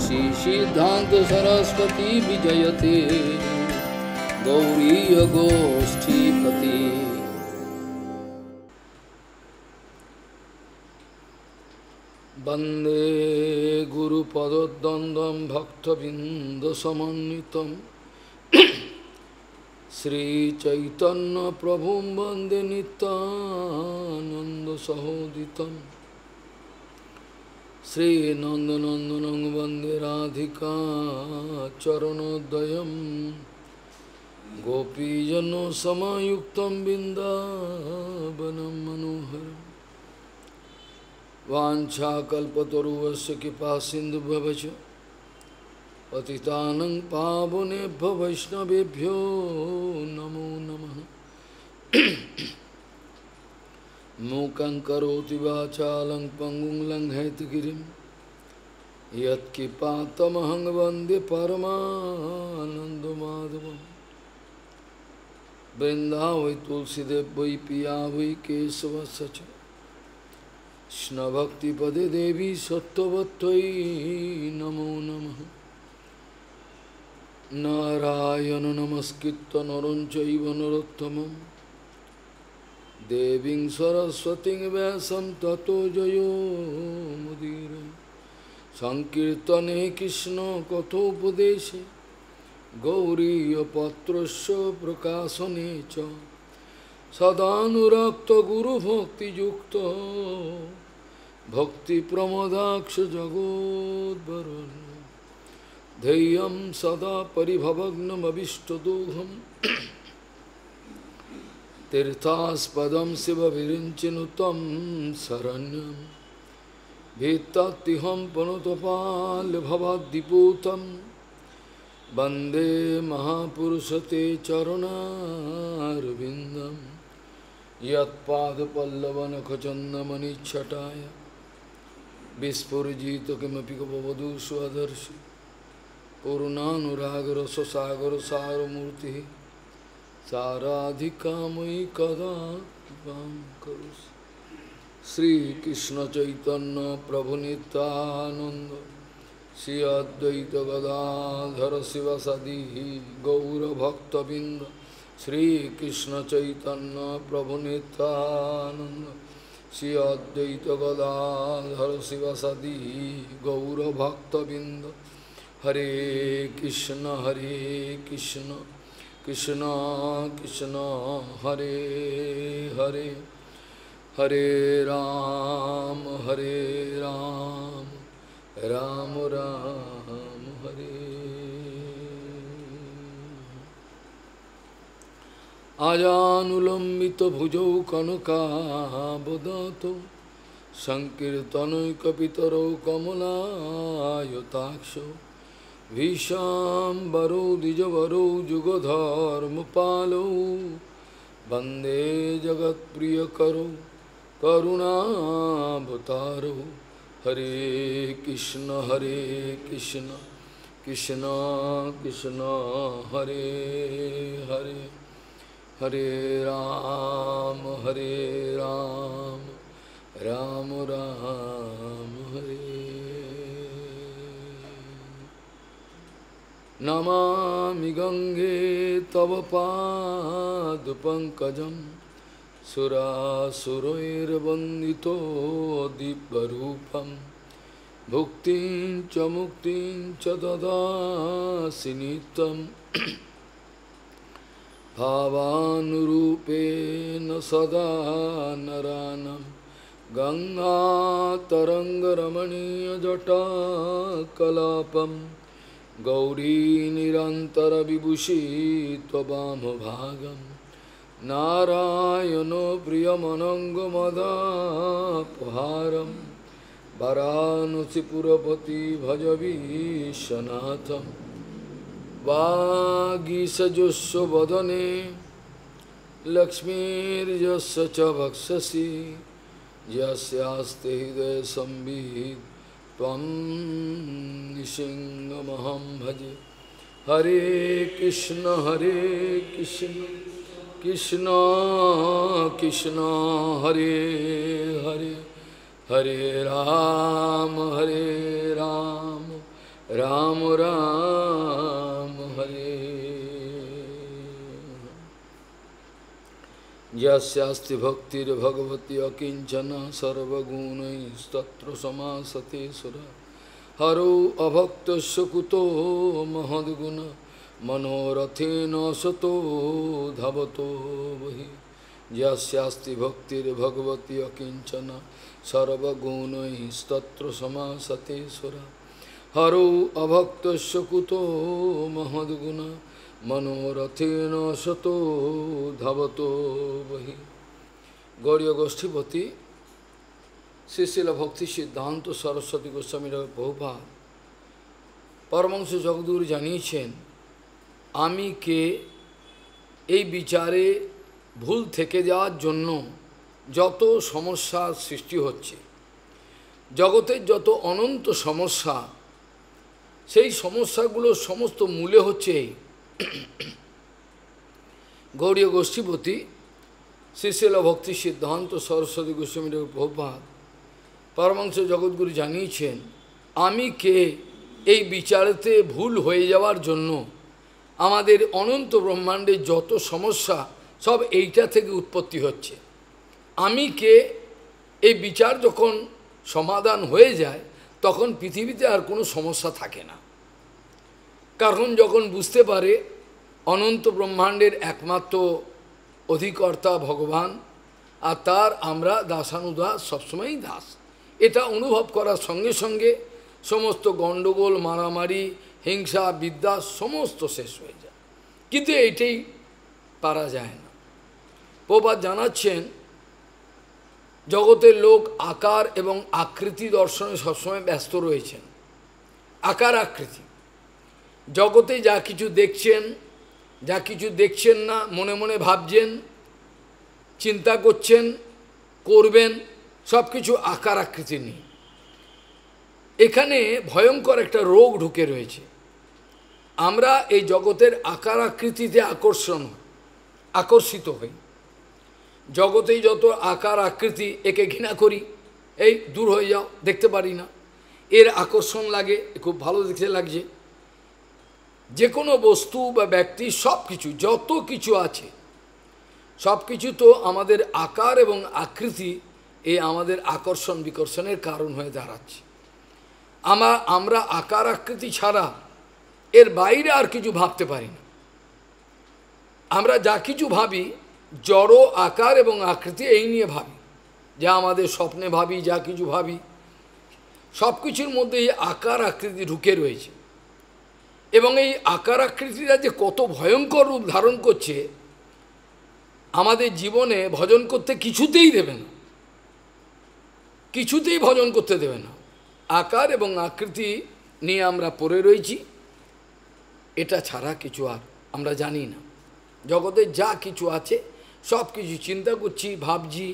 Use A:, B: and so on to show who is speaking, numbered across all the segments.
A: श्री सिद्धांत सरस्वती विजयते गौरीय गोष्ठीपति। वंदे गुरुपदद्वन्द्वं भक्तबिंदसमन्वितं श्रीचैतन्य प्रभुं वंदे नित्यानन्दसहोदितं श्रीनन्दनन्दनं वंदे राधिका चरणोदयं गोपीजनसमायुक्तं बिन्दावनं मनोहरम् वाञ्छाकल्पतरुवस्य कृपासिन्धुभ्यश्च पतितानं पावनेभ्यो वैष्णवेभ्यो नमो नमः। मूकं करोति वाचालं पङ्गुं लङ्घयितगिरिं यत्कृपातमहं वन्दे परमानन्दमाधवम्। वृन्दावै तुलसीदेव वै पिया वै केशवस्य च कृष्णभक्तिपदे देवी सत्त्ववत्त्वयि नमो नमः। नारायण नमस्कृत्य नरं चैव नरोत्तमं देवीं सरस्वतीं व्यासं ततो जयो मुदीरये। संकीर्तने कृष्ण कथोपदेशे गौरीयपत्रस्य प्रकाशने च सदानुरक्त गुरुभक्तियुक्तो भक्तिप्रमोदाक्ष जगोद्वरुण्य धैर्यं सदा परिभवग्नमभिष्टदोहं तीर्थास्पदं शिवविरिञ्चिनुतं शरण्यं भीत्तात्तिहं पुनतपाल्भवाद्दिपूतं वन्दे महापुरुषते चरणारविन्दम् यत्पादपल्लवनखचन्दमनिच्छटाय विस्फुरिजित किमपि गपवधू स्वदर्शि पूर्णानुरागरससागरसारमूर्तिः साराधिकामयि कदा कृपां करोषि। श्रीकृष्णचैतन्य प्रभुनित्यानन्द श्री अद्वैत गदाधर शिवसदि गौरभक्तबिंद श्री कृष्ण चैतन्य प्रभु नित्यानंद श्री अद्वैत गदाधर शिवसदि गौरभक्तबिंद। हरे कृष्ण कृष्ण कृष्ण हरे हरे हरे राम राम राम हरे। आजानुलंबित भुजौ कनकाबदातो संकीर्तनैकपितरौ कमलायताक्षौ भीषाम्बरौ द्विजवरौ जुगधर्मपालौ वन्दे जगत्प्रियकरौ करुणावतारौ। हरे कृष्ण कृष्ण कृष्ण हरे हरे हरे राम राम राम हरे। नमामि गंगे तव पादपङ्कजं सुरासुरैर्वन्दितो दिव्यरूपं भुक्तिं च मुक्तिं च ददासि नित्यं भावानुरूपेण सदा नरानं गङ्गातरङ्गरमणीयजटाकलापं गौरी निरन्तरविभूषी त्ववामभागं नारायणो प्रियमनङ्गमदापहारं वाराणसीपुरपति भजवीशनाथं वागीसजस्व वदने लक्ष्मीर्यस्य च वक्षसि यस्यास्ते हृदय संवित् त्वं नृसिंहमहं भजे। हरे कृष्ण कृष्ण कृष्ण हरे हरे हरे राम यस्यास्ति भक्तिर्भगवती अकिंचना सर्वगुणैस्तत्र समासते सुरा हरो अभक्तस्य कुतो महद्गुण मनोरथेन सतो धवतो वहि यस्यास्ति भक्तिर्भगवती अकिंचना सर्वगुणैस्तत्र समासते सुरा हरो अभक्तस्य कुतो महद्गुण मनोरथेन सतो धवतो वहि। गौड़ीय गोष्ठीपति श्री श्रील भक्ति सिद्धांत सरस्वती गोस्वामी प्रभुपाद परमहंस जगद्गुरु জানিয়েছেন আমি কে এই বিচারে ভুল থেকে যাওয়ার জন্য যত সমস্যার সৃষ্টি হচ্ছে, জগতের যত অনন্ত সমস্যা, সেই সমস্যাগুলোর সমস্ত মূলে হচ্ছে এই গৌড়ীয় গোষ্ঠীপতি শ্রী শ্রীল ভক্তি সিদ্ধান্ত সরস্বতী গোস্বামী প্রভুপাদ পরমহংস জগদ্গুরু জানিয়েছেন আমি কে এই বিচারেতে ভুল হয়ে যাওয়ার জন্য আমাদের অনন্ত ব্রহ্মাণ্ডের যত সমস্যা সব এইটা থেকে উৎপত্তি হচ্ছে। আমি কে এই বিচার যখন সমাধান হয়ে যায় তখন পৃথিবীতে আর কোনো সমস্যা থাকে না। কারণ যখন বুঝতে পারে অনন্ত ব্রহ্মাণ্ডের একমাত্র অধিকর্তা ভগবান আর তার আমরা দাসানুদাস, সবসময়ই দাস, এটা অনুভব করার সঙ্গে সঙ্গে সমস্ত গণ্ডগোল, মারামারি, হিংসা, বিদ্বেষ সমস্ত শেষ হয়ে যায়। কিন্তু এইটাই পারা যায় না। প্রভুপাদ জানাচ্ছেন জগতের লোক আকার এবং আকৃতি দর্শনে সবসময় ব্যস্ত রয়েছেন। আকার আকৃতি জগতে যা কিছু দেখছেন, যা কিছু দেখছেন না, মনে মনে ভাবছেন, চিন্তা করছেন, করবেন, সব কিছু আকার আকৃতি নিয়ে। এখানে ভয়ঙ্কর একটা রোগ ঢুকে রয়েছে। আমরা এই জগতের আকার আকৃতিতে আকর্ষিত হই। জগতেই যত আকার আকৃতি, একে ঘৃণা করি, এই দূর হয়ে যাও, দেখতে পারি না, এর আকর্ষণ লাগে, খুব ভালো দেখতে লাগছে। যে কোনো বস্তু বা ব্যক্তি সব কিছু, যত কিছু আছে সব কিছু তো আমাদের আকার এবং আকৃতি, এই আমাদের আকর্ষণ বিকর্ষণের কারণ হয়ে দাঁড়াচ্ছে। আমরা আকার আকৃতি ছাড়া এর বাইরে আর কিছু ভাবতে পারি না। আমরা যা কিছু ভাবি জড় আকার এবং আকৃতি এই নিয়ে ভাবি, যা আমাদের স্বপ্নে ভাবি, যা কিছু ভাবি, সব কিছুর মধ্যে এই আকার আকৃতি ঢুকে রয়েছে। এবং এই আকার আকৃতিটা যে কত ভয়ঙ্কর রূপ ধারণ করছে, আমাদের জীবনে ভজন করতে কিছুতেই দেবে না, কিছুতেই ভজন করতে দেবে না। আকার এবং আকৃতি নিয়ে আমরা পড়ে রয়েছি, এটা ছাড়া কিছু আর আমরা জানি না। জগতে যা কিছু আছে সব কিছু চিন্তা করছি, ভাবছি,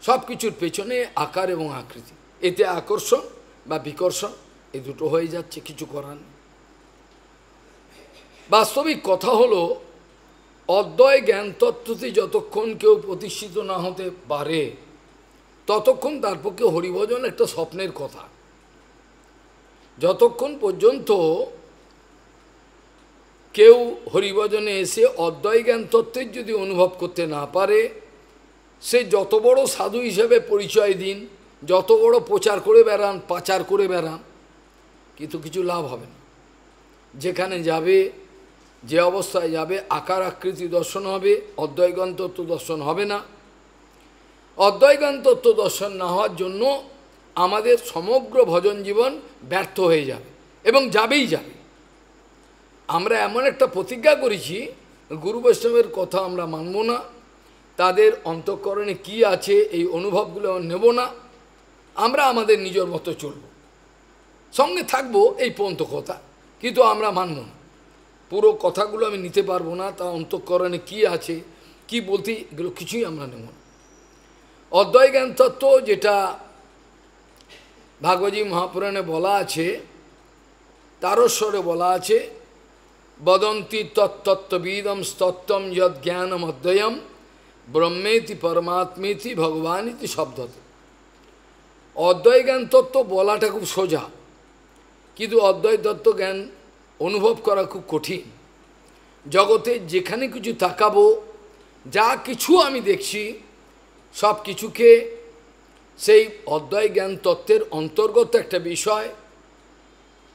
A: সব কিছুর পেছনে আকার এবং আকৃতি, এতে আকর্ষণ বা বিকর্ষণ এই দুটো হয়ে যাচ্ছে, কিছু করার নেই। বাস্তবিক কথা হলো অদ্বয় জ্ঞান তত্ত্বতে যতক্ষণ কেউ প্রতিষ্ঠিত না হতে পারে ততক্ষণ তার পক্ষে হরিভজন একটা স্বপ্নের কথা। যতক্ষণ পর্যন্ত কেউ হরিভজনে এসে অদ্বয় জ্ঞান তত্ত্বের যদি অনুভব করতে না পারে, সে যত বড় সাধু হিসেবে পরিচয় দিন, যত বড় প্রচার করে বেড়ান, পাচার করে বেড়ান, কিন্তু কিছু লাভ হবে না। যেখানে যাবে, যে অবস্থায় যাবে, আকার আকৃতি দর্শন হবে, অদ্বয় জ্ঞান তত্ত্ব দর্শন হবে না। অদ্বয় জ্ঞান তত্ত্ব দর্শন না হওয়ার জন্য আমাদের সমগ্র ভজন জীবন ব্যর্থ হয়ে যাবে এবং যাবেই যাবে। আমরা এমন একটা প্রতিজ্ঞা করেছি, গুরু বৈষ্ণবের কথা আমরা মানব না, তাদের অন্তঃকরণে কি আছে এই অনুভবগুলো নেব না, আমরা আমাদের নিজের মতো চলব, সঙ্গে থাকবো এই পর্যন্ত কথা, কিন্তু আমরা মানব না। পুরো কথাগুলো আমি নিতে পারবো না, তার অন্তঃকরণে কি আছে, কি বলতে, এগুলো কিছুই আমরা নেব না। অদ্বয় জ্ঞান তত্ত্ব যেটা ভাগবতী মহাপুরাণে বলা আছে, তারস্বরে বলা আছে, বদন্তি তত্তত্ত্ববিদম স্তত্ত্বম যদ জ্ঞানম অদ্বয়ম ব্রহ্মেতি পরমাত্মেতি ভগবানিতি শব্দতে। অদ্বয় জ্ঞান তত্ত্ব বলাটা খুব সোজা, কিন্তু অদ্বয় তত্ত্ব জ্ঞান অনুভব করা খুব কঠিন। জগতে যেখানে কিছু তাকাবো যা কিছু আমি দেখছি সব কিছুকে সেই অদ্বয় জ্ঞান তত্ত্বের অন্তর্গত একটা বিষয়।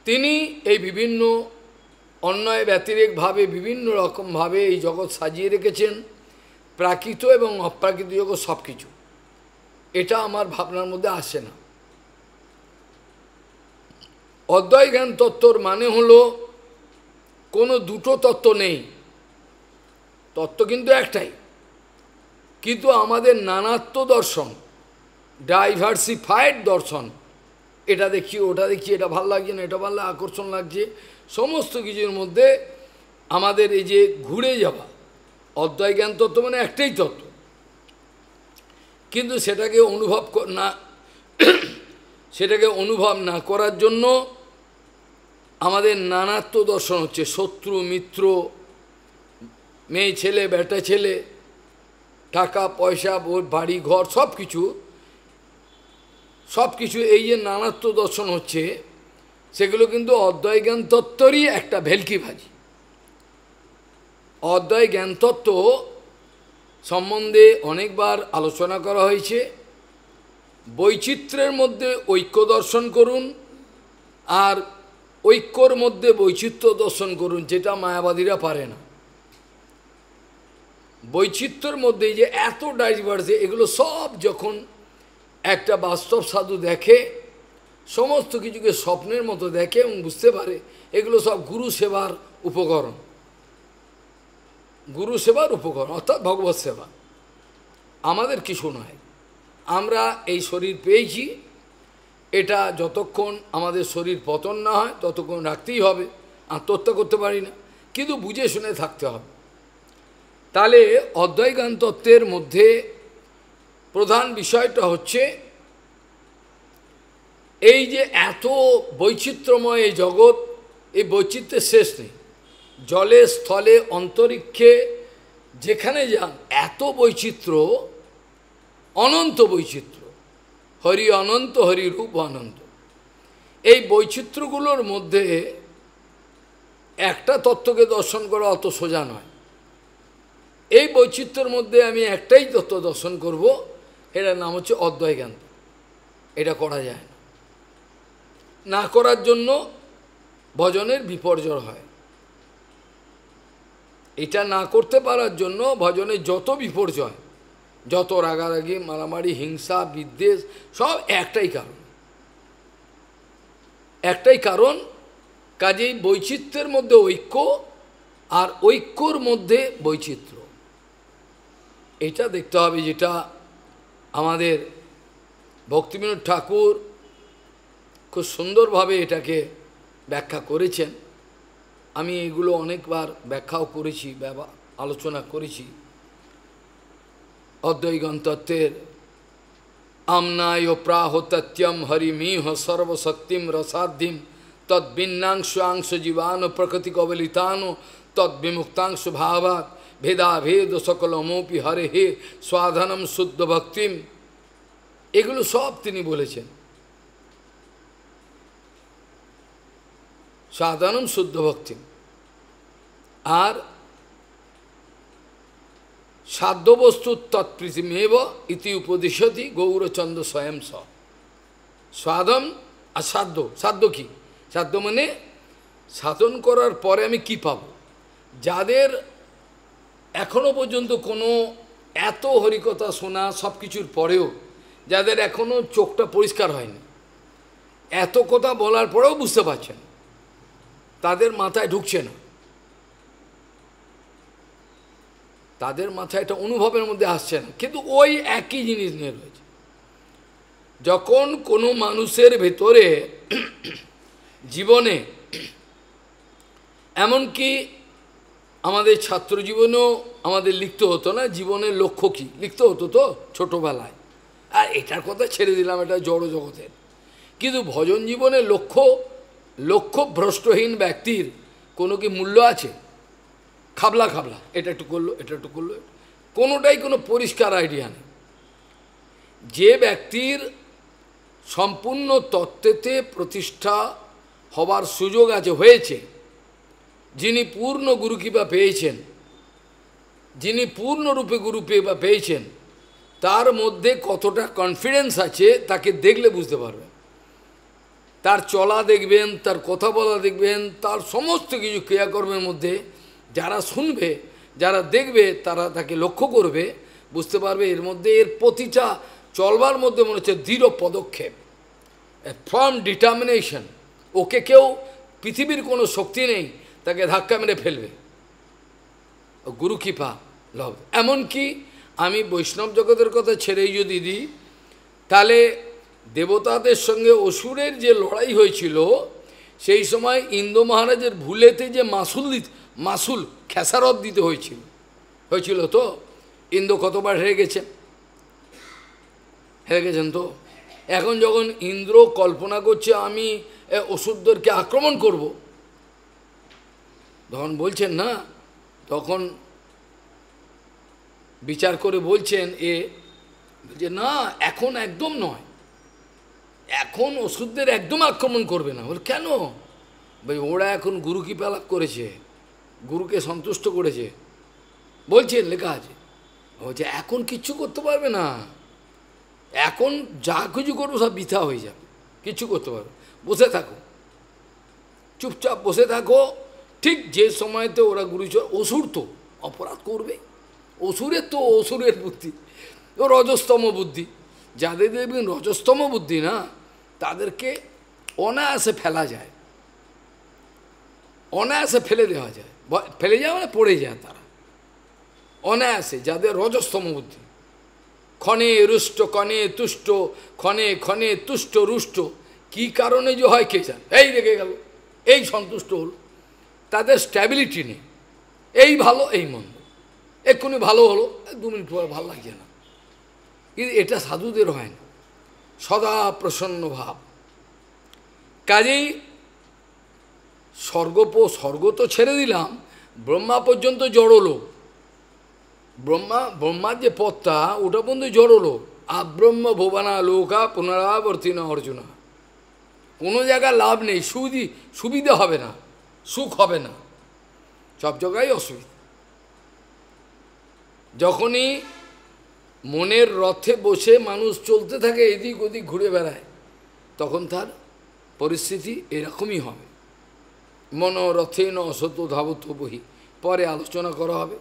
A: তিনি এই বিভিন্ন অন্যায় ব্যতিরেকভাবে বিভিন্ন রকমভাবে এই জগৎ সাজিয়ে রেখেছেন, প্রাকৃত এবং অপ্রাকৃত জগৎ সব কিছু। এটা আমার ভাবনার মধ্যে আসে না। অদ্বয় জ্ঞান তত্ত্বর মানে হলো কোনো দুটো তত্ত্ব নেই, তত্ত্ব কিন্তু একটাই, কিন্তু আমাদের নানাত্ব দর্শন, ডাইভার্সিফাইড দর্শন, এটা দেখছি ওটা দেখছি, এটা ভালো লাগছে না, এটা ভালো আকর্ষণ লাগছে, সমস্ত কিছুর মধ্যে আমাদের এই যে ঘুরে যাওয়া। অদ্বয় জ্ঞান তত্ত্ব মানে একটাই তত্ত্ব, কিন্তু সেটাকে অনুভব না করার জন্য আমাদের নানাত্ব দর্শন হচ্ছে। শত্রু মিত্র, মেয়ে ছেলে বেটা ছেলে, টাকা পয়সা, বাড়ি ঘর, সব কিছু এই যে নানাত্ব দর্শন হচ্ছে, সেগুলো কিন্তু অদ্বয় জ্ঞান তত্ত্বরই একটা ভেলকিবাজি। অদ্বয় জ্ঞান তত্ত্ব সম্বন্ধে অনেকবার আলোচনা করা হয়েছে। বৈচিত্র্যের মধ্যে ঐক্য দর্শন করুন, আর ঐক্যর মধ্যে বৈচিত্র্য দর্শন করুন, যেটা মায়াবাদীরা পারে না। বৈচিত্র্যের মধ্যে যে এত ডাইভার্সিটি, এগুলো সব যখন একটা বাস্তব সাধু দেখে, সমস্ত কিছুকে স্বপ্নের মতো দেখে এবং বুঝতে পারে এগুলো সব গুরু সেবার উপকরণ, গুরু সেবার উপকরণ অর্থাৎ ভগবৎ সেবা। আমাদের কিছু নয়, আমরা এই শরীর পেয়েছি, এটা যতক্ষণ আমাদের শরীর পতন না হয় ততক্ষণ রাখতেই হবে, আত্মহত্যা করতে পারি না, কিন্তু বুঝে শুনে থাকতে হবে। তাহলে অদ্বয় জ্ঞান তত্ত্বের মধ্যে প্রধান বিষয়টা হচ্ছে এই যে এত বৈচিত্র্যময় এই জগৎ, এই বৈচিত্র্যের শেষ নেই। জলে স্থলে অন্তরিক্ষে যেখানে যান এত বৈচিত্র্য, অনন্ত বৈচিত্র্য, হরি অনন্ত, হরি রূপ অনন্ত। এই বৈচিত্র্যগুলোর মধ্যে একটা তত্ত্বকে দর্শন করা অত সোজা নয়। এই বৈচিত্র্যের মধ্যে আমি একটাই তত্ত্ব দর্শন করব, এটার নাম হচ্ছে অদ্বয় জ্ঞান। এটা করা যায় না, না করার জন্য ভজনের বিপর্যয় হয়। এটা না করতে পারার জন্য ভজনের যত বিপর্যয়, যত রাগারাগি, মারামারি, হিংসা, বিদ্বেষ, সব একটাই কারণ। কাজেই বৈচিত্র্যের মধ্যে ঐক্য, আর ঐক্যর মধ্যে বৈচিত্র্য, এটা দেখতে হবে, যেটা আমাদের ভক্তিবিনোদ ঠাকুর খুব সুন্দরভাবে এটাকে ব্যাখ্যা করেছেন। আমি এগুলো অনেকবার ব্যাখ্যাও করেছি, আলোচনা করেছি। অদ্বয় জ্ঞান তত্ত্বের আমনায় প্রাহত্যম হরিমিহ সর্বশক্তিম রসাধিম তদ্ভিন্নাংশাংশ জীবান প্রকৃতি কবলিতান তদ্বিমুক্তাংশ ভাবাত ভেদাভেদ সকলমপি হরে হে স্বাধনম শুদ্ধ ভক্তিম, এগুলো সব তিনি বলেছেন। সাধারণ শুদ্ধ ভক্তি, আর সাধ্যবস্তু তৎপ্রীতিমেব ইতি উপদিশতি গৌরচন্দ্র স্বয়ং স। সাধন আর সাধ্য, সাধ্য কি? সাধ্য মানে সাধন করার পরে আমি কি পাব? যাদের এখনো পর্যন্ত কোনো এত হরিকথা শোনা সব কিছুর পরেও যাদের এখনো চোখটা পরিষ্কার হয়নি, এত কথা বলার পরেও বুঝতে পারছেন, তাদের মাথায় ঢুকছে না, তাদের মাথায় এটা অনুভবের মধ্যে আসছে না, কিন্তু ওই একই জিনিস নিয়ে রয়েছে। যখন কোনো মানুষের ভেতরে জীবনে, এমনকি আমাদের ছাত্র জীবনেও আমাদের লিখতে হতো না জীবনের লক্ষ্য কী, লিখতে হতো তো ছোটোবেলায়, আর এটার কথা ছেড়ে দিলাম, এটা জড় জগতের। কিন্তু ভজন জীবনের লক্ষ্য ভ্রষ্টহীন ব্যক্তির কোনো কি মূল্য আছে? খাবলা খাবলা, এটা একটু করলো, এটা একটু করলো, কোনোটাই কোনো পরিষ্কার আইডিয়া নেই। যে ব্যক্তির সম্পূর্ণ তত্ত্বেতে প্রতিষ্ঠা হবার সুযোগ আছে, হয়েছে, যিনি পূর্ণ গুরুকৃপা পেয়েছেন, যিনি পূর্ণরূপে গুরু পেয়েছেন তার মধ্যে কতটা কনফিডেন্স আছে তাকে দেখলে বুঝতে পারবেন। তার চলা দেখবেন, তার কথা বলা দেখবেন, তার সমস্ত কিছু ক্রিয়াকর্মের মধ্যে যারা শুনবে, যারা দেখবে, তারা তাকে লক্ষ্য করবে, বুঝতে পারবে এর মধ্যে এর প্রতিটা চলবার মধ্যে মনে হচ্ছে দৃঢ় পদক্ষেপ, ফার্ম ডিটারমিনেশন। ওকে কেউ পৃথিবীর কোনো শক্তি নেই তাকে ধাক্কা মেরে ফেলবে। গুরু কৃপা লাভ। এমনকি আমি বৈষ্ণব জগতের কথা ছেড়েই যদি দিই, তাহলে দেবতাদের সঙ্গে অসুরের যে লড়াই হয়েছিল সেই সময় ইন্দ্র মহারাজের ভুলেতে যে মাসুল খেসারত দিতে হয়েছিল তো ইন্দ্র কতবার হেরে গেছেন তো। এখন যখন ইন্দ্র কল্পনা করছে আমি অসুরদেরকে আক্রমণ করব, তখন বলছেন না, তখন বিচার করে বলছেন যে না, এখন একদম নয়, এখন অসুরদের একদম আক্রমণ করবে না। বলে কেন? ভাই ওরা এখন গুরু কৃপা লাভ করেছে, গুরুকে সন্তুষ্ট করেছে, বলছেন লেখা আছে। বলছে এখন কিচ্ছু করতে পারবে না, এখন যা কিছু করবো সব বৃথা হয়ে যাবে, কিচ্ছু করতে পারবে, বসে থাকো, চুপচাপ বসে থাকো। ঠিক যে সময়তে ওরা গুরুচর, অসুর তো অপরাধ করবে, অসুরের বুদ্ধি, ও রজস্তম বুদ্ধি, যাদের দেখবেন রজস্তম বুদ্ধি না, তাদেরকে অনায়াসে ফেলা যায়, অনায়াসে ফেলে দেওয়া যায়, ফেলে যাওয়া মানে পড়ে যায় তারা অনায়াসে। যাদের রজস্তম বুদ্ধি, ক্ষণে রুষ্ট কণে তুষ্ট, ক্ষণে ক্ষণে তুষ্ট রুষ্ট, কি কারণে যে হয় কে জানে, এই রেগে গেল, এই সন্তুষ্ট হল, তাদের স্ট্যাবিলিটি নেই, এই ভালো এই মন্দ, এক্ষুনি ভালো হলো, 2 মিনিট পর ভালো লাগছে না। কিন্তু এটা সাধুদের হয় না, সদা প্রসন্ন ভাব। কাজেই স্বর্গ তো ছেড়ে দিলাম, ব্রহ্মা পর্যন্ত জড়লো, ব্রহ্মার যে পথটা ওটা পর্যন্ত জড়লো। আব্রহ্ম ভুবনা লোকা পুনরাবর্তী না অর্জুনা, কোনো জায়গায় লাভ নেই, সুবিধা হবে না, সুখ হবে না, সব জায়গায় অসুবিধা। যখনই মনের রথে বসে মানুষ চলতে থাকে, এদিক ওদিক ঘুরে বেড়ায়, তখন তার পরিস্থিতি এরকমই হবে। মনোরথে ন অসত ধাবত বহি, পরে আলোচনা করা হবে।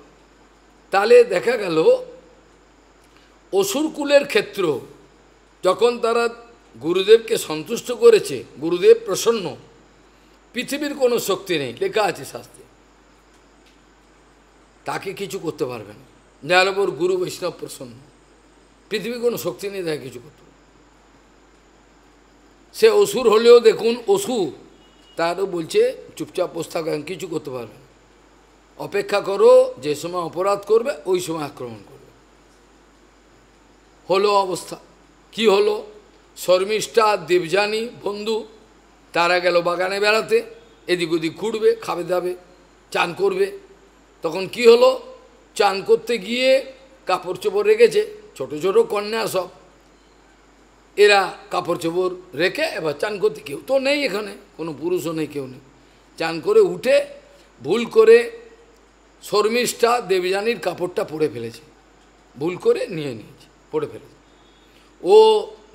A: তাহলে দেখা গেল অসুরকুলের ক্ষেত্র, যখন তারা গুরুদেবকে সন্তুষ্ট করেছে, গুরুদেব প্রসন্ন, পৃথিবীর কোনো শক্তি নেই, লেখা আছে শাস্ত্রে, তাকে কিছু করতে পারবে না। যার ওপর গুরু বৈষ্ণব প্রসন্ন, পৃথিবীর কোনো শক্তি নেই তাকে কিছু করতে পারবে। সে অসুর হলেও দেখুন, অসুর তারও বলছে চুপচাপ বসে থাকো, কিছু করতে পারবে না, অপেক্ষা করো, যে সময় অপরাধ করবে ওই সময় আক্রমণ করবে। হলো অবস্থা, কি হলো? শর্মিষ্ঠা দেবযানী বন্ধু তারা গেল বাগানে বেড়াতে, এদিক ওদিক ঘুরবে, খাবে দাবে, চান করবে। তখন কি হলো? চান করতে গিয়ে কাপড় চোপড় রেখেছে, ছোট ছোট কন্যা সব, এরা কাপড় চোপড় রেখে এবার চান করতে, কেউ তো নেই এখানে, কোনো পুরুষও নেই, কেউ নেই। চান করে উঠে ভুল করে শর্মিষ্ঠা দেবযানীর কাপড়টা পরে ফেলেছে, ভুল করে নিয়েছে, পরে ফেলেছে। ও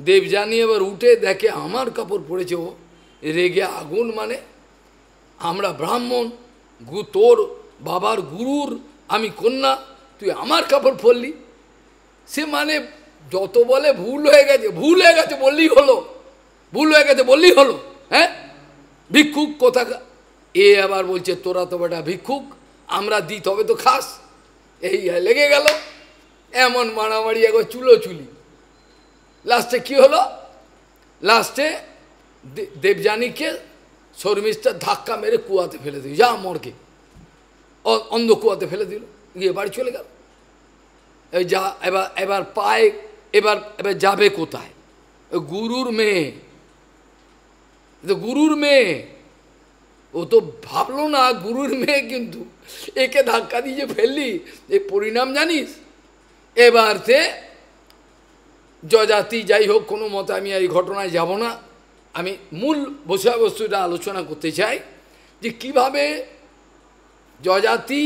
A: দেবযানী এবার উঠে দেখে আমার কাপড় পরেছে, ও রেগে আগুন, মানে আমরা ব্রাহ্মণ, তোর বাবার গুরুর আমি কন্যা, তুই আমার কাপড় পরলি। সে মানে যত বলে ভুল হয়ে গেছে বললেই হলো, ভুল হয়ে গেছে বললেই হলো, হ্যাঁ ভিক্ষুক কোথাকা। এ আবার বলছে তোরা তো বেটা ভিক্ষুক, আমরা দিই তবে তো খাস, এই লেগে গেল এমন মারামারি, একবার চুলোচুলি। লাস্টে কি হলো? লাস্টে দেবযানীকে শর্মিষ্ঠা ধাক্কা মেরে কুয়াতে ফেলে দিল, যা মর্গে, অন্ধ কুয়াতে ফেলে দিল, গিয়ে বাড়ি চলে গেল। এই যা এবার পায়, এবার যাবে কোথায়? গুরুর মেয়ে, গুরুর মেয়ে, ও তো ভাবলো না গুরুর মেয়ে, কিন্তু একে ধাক্কা দিয়ে ফেললি, এ পরিণাম জানিস? এবারতে যজাতি, যাই হোক, কোনো মতে আমি এই ঘটনায় যাব না, আমি মূল বিষয়বস্তুটা আলোচনা করতে চাই যে কিভাবে যজাতি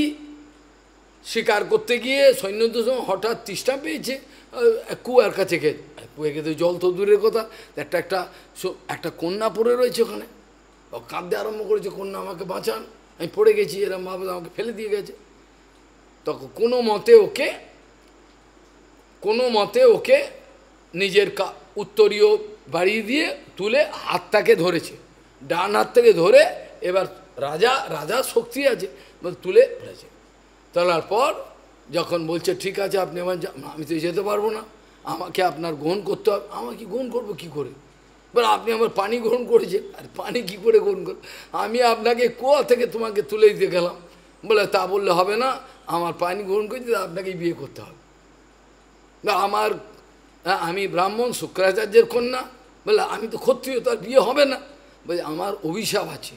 A: শিকার করতে গিয়ে সৈন্যদের সঙ্গে হঠাৎ তৃষ্ণা পেয়েছে, কুয়ার কাছে কুয়ে খেতে জল তো দূরের কথা, একটা একটা একটা কন্যা পড়ে রয়েছে ওখানে, কাঁদতে আরম্ভ করেছে, কন্যা আমাকে বাঁচান, আমি পড়ে গেছি, এরম ভাবে আমাকে ফেলে দিয়ে গেছে। তখন কোনো মতে ওকে নিজের উত্তরীয় বাড়িয়ে দিয়ে তুলে হাতটাকে ধরেছে, ডান হাত থেকে ধরে, এবার রাজা শক্তি আছে, তুলে ফেলেছে। তোলার পর যখন বলছে ঠিক আছে আপনি আমি তো যেতে পারবো না, আমাকে আপনার গ্রহণ করতে হবে। আমাকে গ্রহণ করবো কী করে? বলে আপনি আমার পানি গ্রহণ করেছেন, আর পানি কী করে গ্রহণ করব? আমি আপনাকে কুয়া থেকে তোমাকে তুলে দিতে গেলাম। বলে তা বললে হবে না, আমার পানি গ্রহণ করেছি, আপনাকে বিয়ে করতে হবে। আমি ব্রাহ্মণ শুক্রাচার্যের কন্যা, বলে আমি তো ক্ষত্রিয়, তার বিয়ে হবে না। বলে আমার অভিশাপ আছে,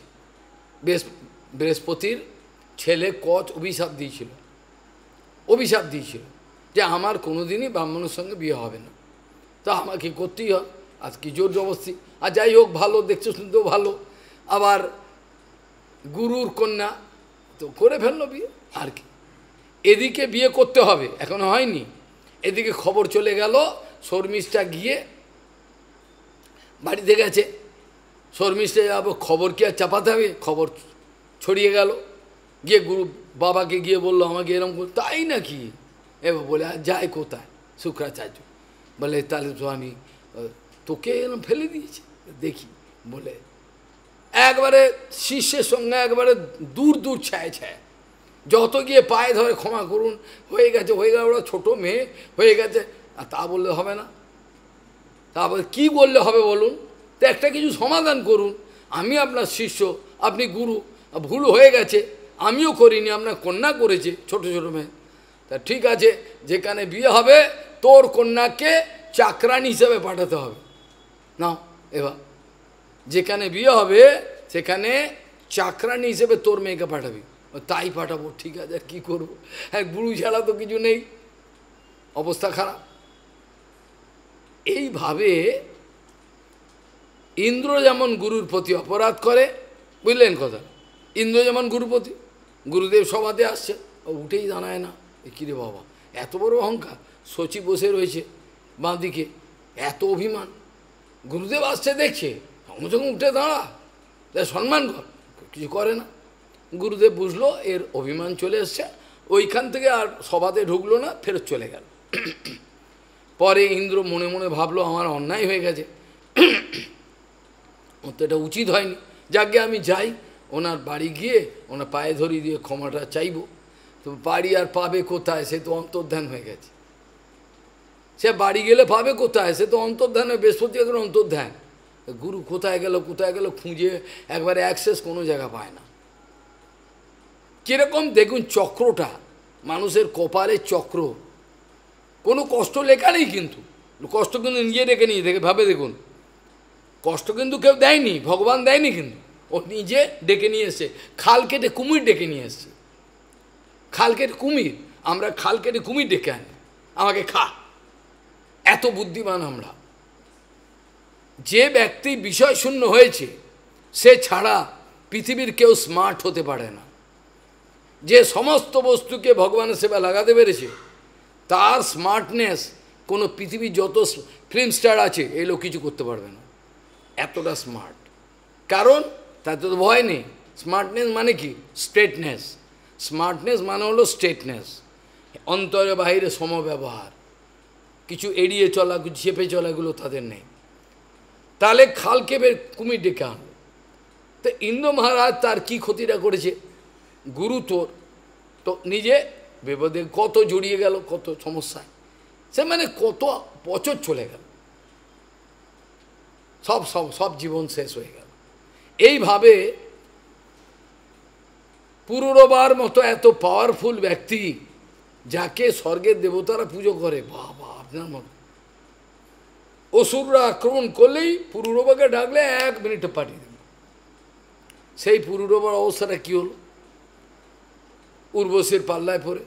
A: বৃহস্পতির ছেলে কচ অভিশাপ দিয়েছিল যে আমার কোনোদিনই ব্রাহ্মণের সঙ্গে বিয়ে হবে না, তা আমাকে করতেই হয়, আজ কি জোর জবরদস্তি। আর যাই হোক, ভালো দেখতে শুনতেও ভালো, আবার গুরুর কন্যা, তো করে ফেললো বিয়ে। আর কি, এদিকে বিয়ে করতে হবে, এখনো হয়নি, এদিকে খবর চলে গেল, শর্মিষ্ঠা গিয়ে বাড়িতে গেছে। শর্মিষ্ঠা যাবো, খবর কি আর চাপাতে হবে, খবর ছড়িয়ে গেল, গিয়ে গুরু বাবাকে গিয়ে বললো আমাকে এরকম করে, তাই নাকি? এবার বলে আর যায় কোথায় শুক্রাচার্য, বলে তাহলে তো আমি তোকে এরকম ফেলে দিয়েছি দেখি, বলে একবারে শিষ্যের সঙ্গে একবারে দূর ছায় যত গিয়ে পায়ে ধরে ক্ষমা করুন, হয়ে গেছে ওরা ছোটো মেয়ে হয়ে গেছে, আর তা বললে হবে না। তারপরে কি বললে হবে বলুন, তো একটা কিছু সমাধান করুন, আমি আপনার শিষ্য, আপনি গুরু, ভুল হয়ে গেছে, আমিও করিনি, আপনার কন্যা করেছে, ছোট মেয়ে। তা ঠিক আছে, যেখানে বিয়ে হবে তোর কন্যাকে চাকরানি হিসেবে পাঠাতে হবে। নাও, এবার যেখানে বিয়ে হবে সেখানে চাকরানি হিসেবে তোর মেয়েকে পাঠাবি। তাই পাঠাবো, ঠিক আছে, আর কী করবো, হ্যাঁ, গুরু ছাড়া তো কিছু নেই, অবস্থা খারাপ। এইভাবে ইন্দ্র যেমন গুরুর প্রতি অপরাধ করে, বুঝলেন কথা, ইন্দ্র যেমন গুরুপতি, গুরুদেব সভাতে আসছে, উঠেই দাঁড়ায় না, কিরে বাবা এত বড় অহংকার, শচী বসে রয়েছে বাঁদিকে, এত অভিমান, গুরুদেব আসছে দেখছে, সঙ্গে সঙ্গে উঠে দাঁড়া, সম্মান কর, কিছু করে না। গুরুদেব বুঝলো এর অভিমান চলে এসছে, ওইখান থেকে আর সভাতে ঢুকলো না, ফেরত চলে গেল। পরে ইন্দ্র মনে মনে ভাবলো আমার অন্যায় হয়ে গেছে, ওর তো এটা উচিত হয়নি, যাকে আমি যাই ওনার বাড়ি গিয়ে ওনার পায়ে ধরি দিয়ে ক্ষমাটা চাইব। তো বাড়ি আর পাবে কোথায়, সে তো অন্তর্ধান হয়ে গেছে, সে বাড়ি গেলে পাবে কোথায়, সে তো অন্তর্ধান, বৃহস্পতি এখন অন্তর্ধান, গুরু কোথায় গেল খুঁজে একবারে অ্যাক্সেস কোনো জায়গা পায় না। কীরকম দেখুন চক্রটা, মানুষের কপালের চক্র, কোনো কষ্ট লেখা নেই, কিন্তু কষ্ট কিন্তু নিজে ডেকে নিয়ে দেখে ভাবে দেখুন, কষ্ট কিন্তু কেউ দেয়নি, ভগবান দেয়নি, কিন্তু ও নিজে ডেকে নিয়ে এসছে, খাল কেটে কুমির ডেকে নিয়ে এসছে, খাল কেটে কুমির, আমরা খাল কেটে কুমির ডেকে আনি, আমাকে খা, এত বুদ্ধিমান আমরা। যে ব্যক্তি বিষয় শূন্য হয়েছে সে ছাড়া পৃথিবীর কেউ স্মার্ট হতে পারে না, যে সমস্ত বস্তুকে ভগবানের সেবা লাগাতে পেরেছে তার স্মার্টনেস কোনো পৃথিবীর যত ফিল্ম স্টার আছে এগুলো কিছু করতে পারবে না, এতটা স্মার্ট। কারণ তাতে তো ভয় নেই। স্মার্টনেস মানে কি? স্ট্রেটনেস। স্মার্টনেস মানে হলো স্ট্রেটনেস, অন্তরে বাহিরে সমব্যবহার, কিছু এড়িয়ে চলা, কিছু চেপে চলাগুলো তাদের নেই। তাহলে খালকে বের কুমির ডেকে আনলো। তো ইন্দ্র মহারাজ তার কি ক্ষতিটা করেছে? গুরু তোর তো নিজে বিপদে কত জড়িয়ে গেল, কত সমস্যায়, সে মানে কত বছর চলে গেল, সব জীবন শেষ হয়ে গেল। এইভাবে পুরুরবার মতো এত পাওয়ারফুল ব্যক্তি, যাকে স্বর্গের দেবতারা পুজো করে, বাবা আপনার মতো, অসুররা আক্রমণ করলেই পুরুরবাকে ডাকলে 1 মিনিটে পাঠিয়ে দেবে। সেই পুরুরবার অবস্থাটা কী হলো? উর্বশীর পাল্লায় পড়ে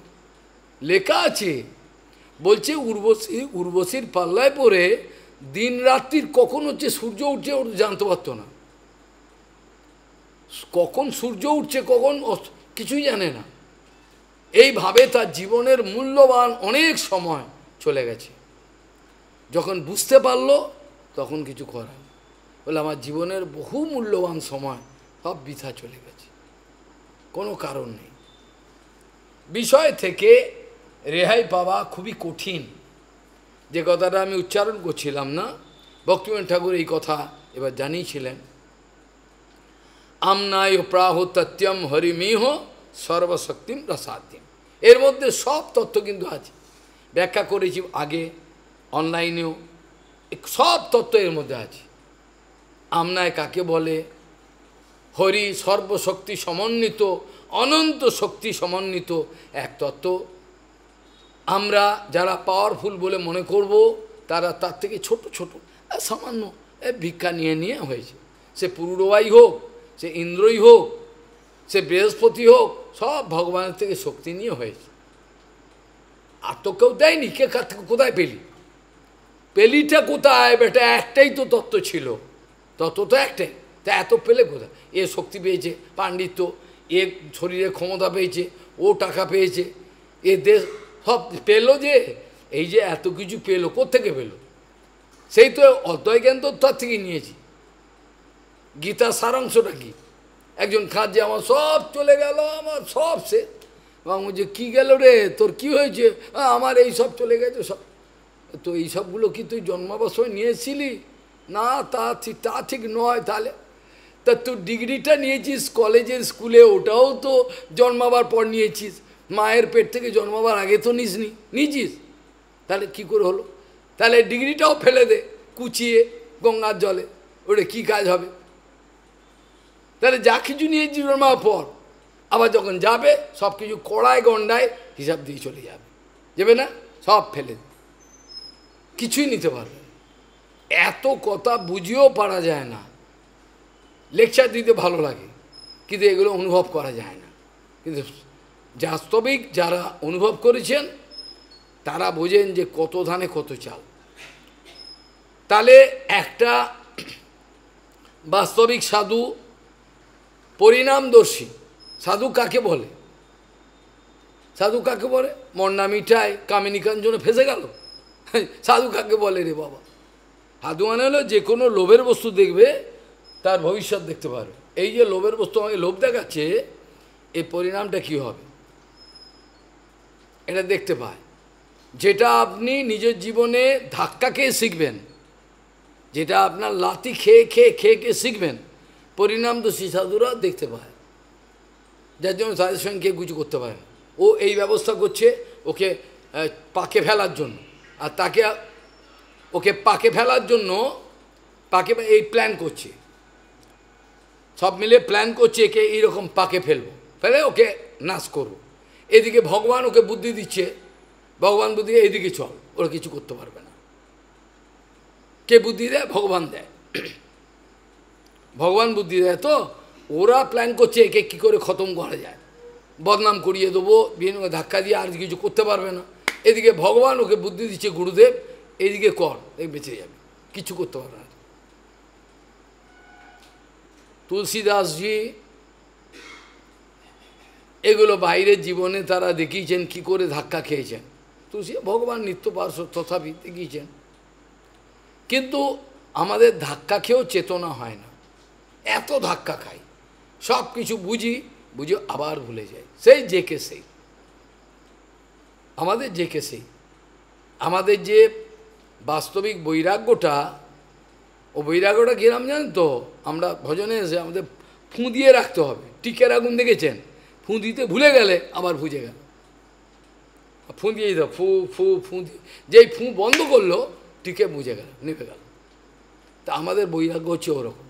A: লেখা আছে, বলছে উর্বশীর পাল্লায় পড়ে দিন রাত্রির কখন হচ্ছে সূর্য উঠছে ওর জানতে পারতো না, কখন সূর্য উঠছে কখন কিছুই জানে না। এইভাবে তার জীবনের মূল্যবান অনেক সময় চলে গেছে। যখন বুঝতে পারলো তখন কিছু করার বলে আমার জীবনের বহু মূল্যবান সময় সব বৃথা চলে গেছে, কোনো কারণ নেই। বিষয় থেকে রেহাই পাওয়া খুবই কঠিন। যে কথাটা আমি উচ্চারণ করছিলাম না, ভক্তিবিনোদ ঠাকুর এই কথা এবার জানিয়েছিলেন, আমনায় প্রাহ তত্যম হরিমিহ সর্বশক্তিম রসাদ্যম। এর মধ্যে সব তত্ত্ব কিন্তু আছে, ব্যাখ্যা করেছি আগে অনলাইনেও, সব তত্ত্ব এর মধ্যে আছে। আমনায় কাকে বলে? হরি সর্বশক্তি সমন্বিত, অনন্ত শক্তি সমন্বিত এক তত্ত্ব। আমরা যারা পাওয়ারফুল বলে মনে করব, তারা তার থেকে ছোট ছোট সামান্য ভিক্ষা নিয়ে নিয়ে হয়েছে। সে পুরুরবাই হোক, সে ইন্দ্রই হোক, সে বৃহস্পতি হোক, সব ভগবানের থেকে শক্তি নিয়ে হয়েছে। আর তো কেউ দেয়নি, কে কার থেকে কোথায় পেলি? পেলিটা কোথায় বেটা? একটাই তো তত্ত্ব ছিল, তত্ত্ব তো একটাই, তা এত পেলে কোথায়? এ শক্তি পেয়েছে, পাণ্ডিত্য, এ শরীরে ক্ষমতা পেয়েছে, ও টাকা পেয়েছে, এ দেশ সব পেলো। যে এই যে এত কিছু পেলো, কোত্থেকে পেলো? সেই তো অদ্বয় জ্ঞান তো তার থেকে নিয়েছি। গীতার সারাংশটা কি? একজন খাচ্ছে আমার সব চলে গেল, আমার সব সে বলছে কী গেল রে, তোর কি হয়েছে? আমার এই সব চলে গেছে সব। তো এই সবগুলো কি তুই জন্মাবস্থায় নিয়েছিলি? না, তা ঠিক নয়। তাহলে তা তুই ডিগ্রিটা নিয়েছিস কলেজে স্কুলে, ওটাও তো জন্মাবার পর নিয়েছিস, মায়ের পেট থেকে জন্মাবার আগে তো নিয়েছিস। তাহলে কি করে হলো? তাহলে ডিগ্রিটাও ফেলে দে কুচিয়ে গঙ্গার জলে, ওটা কী কাজ হবে? তাহলে যা কিছু নিয়েছি জন্মার পর, আবার যখন যাবে সব কিছু কড়ায় গন্ডায় হিসাব দিয়ে চলে যাবে না? সব ফেলে কিছুই নিতে পারবে। এত কথা বুঝিয়েও পারা যায় না। লেকচার দিতে ভালো লাগে, কিন্তু এগুলো অনুভব করা যায় না। কিন্তু বাস্তবিক যারা অনুভব করেছেন তারা বোঝেন যে কত ধানে কত চাল। তাহলে একটা বাস্তবিক সাধু, পরিণামদর্শী সাধু কাকে বলে? সাধু কাকে বলে? মন্ডা মিঠাই কামিনী কাঞ্চনে ফেসে গেল, সাধু কাকে বলে রে বাবা? সাধু মানে হলো যে কোনো লোভের বস্তু দেখবে তার ভবিষ্যৎ দেখতে পারবে। এই যে লোভের বস্তু আমাকে লোভ দেখাচ্ছে, এই পরিণামটা কী হবে এটা দেখতে পায়। যেটা আপনি নিজের জীবনে ধাক্কা খেয়ে শিখবেন, যেটা আপনার লাথি খেয়ে খেয়ে খেয়ে খেয়ে শিখবেন, পরিণাম তো সাধুরা দেখতে পায়। যার জন্য তাদের সঙ্গে কেউ কিছু করতে পারে না। ও এই ব্যবস্থা করছে ওকে পাকে ফেলার জন্য, আর তাকে ওকে পাকে ফেলার জন্য পাকে এই প্ল্যান করছে, সব মিলে প্ল্যান করছে একে এইরকম পাকে ফেলবো, ফেলে ওকে নাশ করবো। এদিকে ভগবান ওকে বুদ্ধি দিচ্ছে, ভগবান বুদ্ধি এদিকে চল, ওরা কিছু করতে পারবে না। কে বুদ্ধি দেয়? ভগবান দেয়। ভগবান বুদ্ধি দেয়। তো ওরা প্ল্যান করছে একে কী করে খতম করা যায়, বদনাম করিয়ে দেবো, বিভিন্ন ধাক্কা দিয়ে আর কিছু করতে পারবে না। এদিকে ভগবান ওকে বুদ্ধি দিচ্ছে, গুরুদেব এইদিকে কর, বেঁচে যাবে, কিছু করতে পারবে না। তুলসীদাসজি এগুলো বাইরের জীবনে তারা দেখিয়েছেন কি করে ধাক্কা খেয়েছেন। তুলসী ভগবান নিত্য পার্শ্ব তথাপি দেখিয়েছেন। কিন্তু আমাদের ধাক্কা খেয়েও চেতনা হয় না, এত ধাক্কা খাই, সব কিছু বুঝি আবার ভুলে যাই। সেই জেকে সেই আমাদের জেকে সেই আমাদের যে বাস্তবিক বৈরাগ্যটা, ও বৈরাগ্যটা কিরম জানেন তো? আমরা ভজনে এসে আমাদের ফুঁ দিয়ে রাখতে হবে। টিকের আগুন দেখেছেন? ফুঁ দিতে ভুলে গেলে আবার বুঝে গেল, ফুঁ দিয়ে দিত, ফু ফু ফুঁ দিয়ে, যেই ফুঁ বন্ধ করলো টিকে বুঝে গেল, নেমে গেল। তা আমাদের বৈরাগ্য হচ্ছে ওরকম।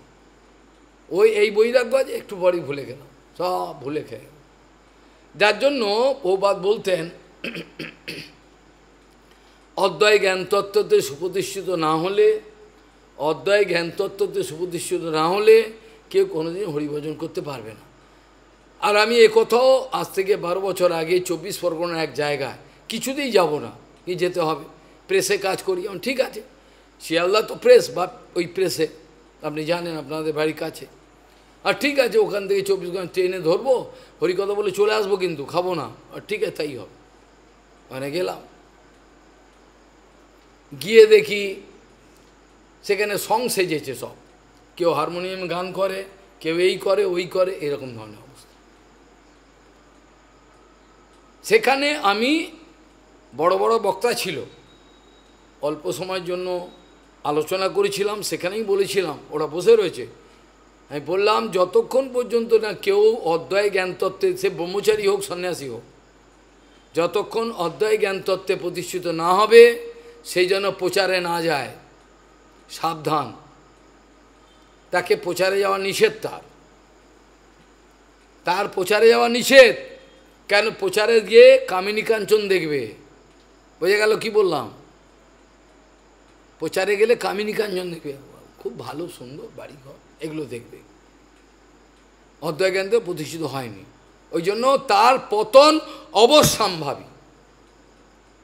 A: এই বৈরাগ্য আছে, একটু পরই ভুলে গেল, সব ভুলে খেয়ে গেল। যার জন্য প্রভুপাদ বলতেন, অদ্বয় জ্ঞানতত্ত্বতে সুপ্রতিষ্ঠিত না হলে, অদ্বয় জ্ঞানতত্ত্বতে সুপ্রতিষ্ঠিত না হলে কেউ কোনোদিন হরিভজন করতে পারবে না। আর আমি একথাও আজ থেকে 12 বছর আগে 24 পরগনার এক জায়গায় কিছুতেই যাব না, কি যেতে হবে, প্রেসে কাজ করি। ঠিক আছে, শিয়ালদা তো প্রেস, বা ওই প্রেসে আপনি জানেন আপনাদের বাড়ির কাছে। আর ঠিক আছে ওখান থেকে 24 ঘন্টা ট্রেনে ধরবো, হরিকথা বলে চলে আসবো, কিন্তু খাবো না। আর ঠিক আছে তাই হবে। ওখানে গেলাম, গিয়ে দেখি সেখানে সং সেজেছে সব, কেউ হারমোনিয়াম গান করে, কেউ এই করে ওই করে, এরকম ধরনের অবস্থা। সেখানে আমি বড় বড় বক্তা ছিল, অল্প সময়ের জন্য আলোচনা করেছিলাম, সেখানেই বলেছিলাম, ওরা বসে রয়েছে। আমি বললাম যতক্ষণ পর্যন্ত না কেউ অদ্বয় জ্ঞানতত্ত্বে, সে ব্রহ্মচারী হোক সন্ন্যাসী হোক, যতক্ষণ অদ্বয় জ্ঞানতত্ত্বে প্রতিষ্ঠিত না হবে সেই যেন প্রচারে না যায়, সাবধান। তাকে প্রচারে যাওয়া নিষেধ, তার প্রচারে যাওয়া নিষেধ। কেন? প্রচারে গিয়ে কামিনী কাঞ্চন দেখবে, বোঝা গেল কি বললাম? প্রচারে গেলে কামিনী কাঞ্চন দেখবে, খুব ভালো সুন্দর বাড়িঘর, এগুলো দেখবে। অদ্বয় জ্ঞান তো প্রতিষ্ঠিত হয়নি, ওই জন্য তার পতন অবশ্যম্ভাবী,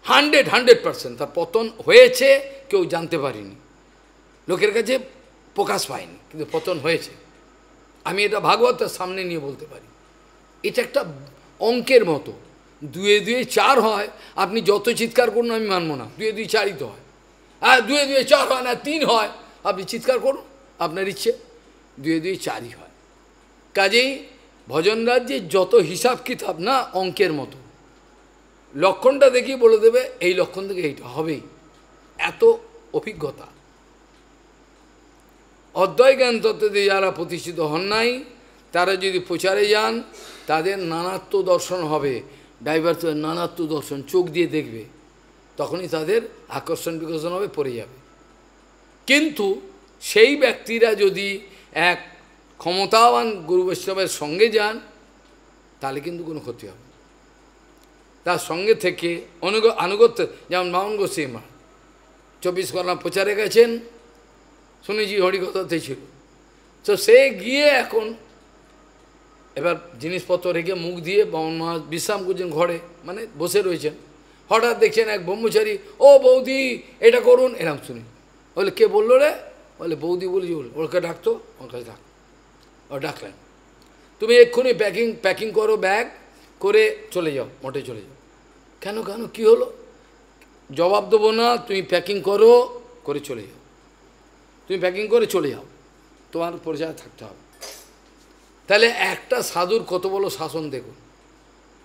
A: 100% তার পতন হয়েছে, কেউ জানতে পারেনি, লোকের কাছে প্রকাশ পায়নি, কিন্তু পতন হয়েছে। আমি এটা ভাগবতের সামনে নিয়ে বলতে পারি। এটা একটা অঙ্কের মতো, 2 এ 2 4 হয়, আপনি যত চিৎকার করুন আমি মানব না, 2 এ 2 4ই তো হয়। আর 2 এ 2 4 হয় না, 3 হয়, আপনি চিৎকার করুন আপনার ইচ্ছে, 2 এ 2 4ই হয়। কাজেই ভজন রাজ্যে যত হিসাব কিতাব না অঙ্কের মতো, লক্ষণটা দেখি বলে দেবে এই লক্ষণ থেকে এইটা হবেই, এত অভিজ্ঞতা। অদ্বয় জ্ঞান তত্ত্বে যারা প্রতিষ্ঠিত হন নাই, তারা যদি প্রচারে যান, তাদের নানাত্ব দর্শন হবে, ডাইভার্স নানাত্ব দর্শন, চোখ দিয়ে দেখবে, তখনই তাদের আকর্ষণ বিকর্ষণ হবে, পড়ে যাবে। কিন্তু সেই ব্যক্তিরা যদি এক ক্ষমতাবান গুরু বৈষ্ণবের সঙ্গে যান, তাহলে কিন্তু কোনো ক্ষতি হবে। তার সঙ্গে থেকে আনুগত্য, যেমন বামন গোস্বামী মা 24 পরগনা প্রচারে গেছেন, শুনেছি হরিকথাতে ছিল, তো সে গিয়ে এখন এবার জিনিসপত্র রেখে মুখ দিয়ে বামন মা বিশ্রাম করছেন ঘরে, মানে বসে রয়েছেন। হঠাৎ দেখছেন এক ব্রহ্মচারী, ও বৌদি এটা করুন, এরকম শুনি। বলে কে বললো রে? বলে বৌদি বলি, ওকে ডাকতো, ওর কাছে ডাক, ও ডাকলেন, তুমি এক্ষুনি প্যাকিং করো, ব্যাগ করে চলে যাও, মঠে চলে যাও। কেন কেন কী হলো? জবাব দেবো না, তুমি প্যাকিং করো, করে চলে যাও, তুমি প্যাকিং করে চলে যাও, তোমার পরিচয় থাকতে হবে। তাহলে একটা সাধুর কত বড় শাসন দেখুন।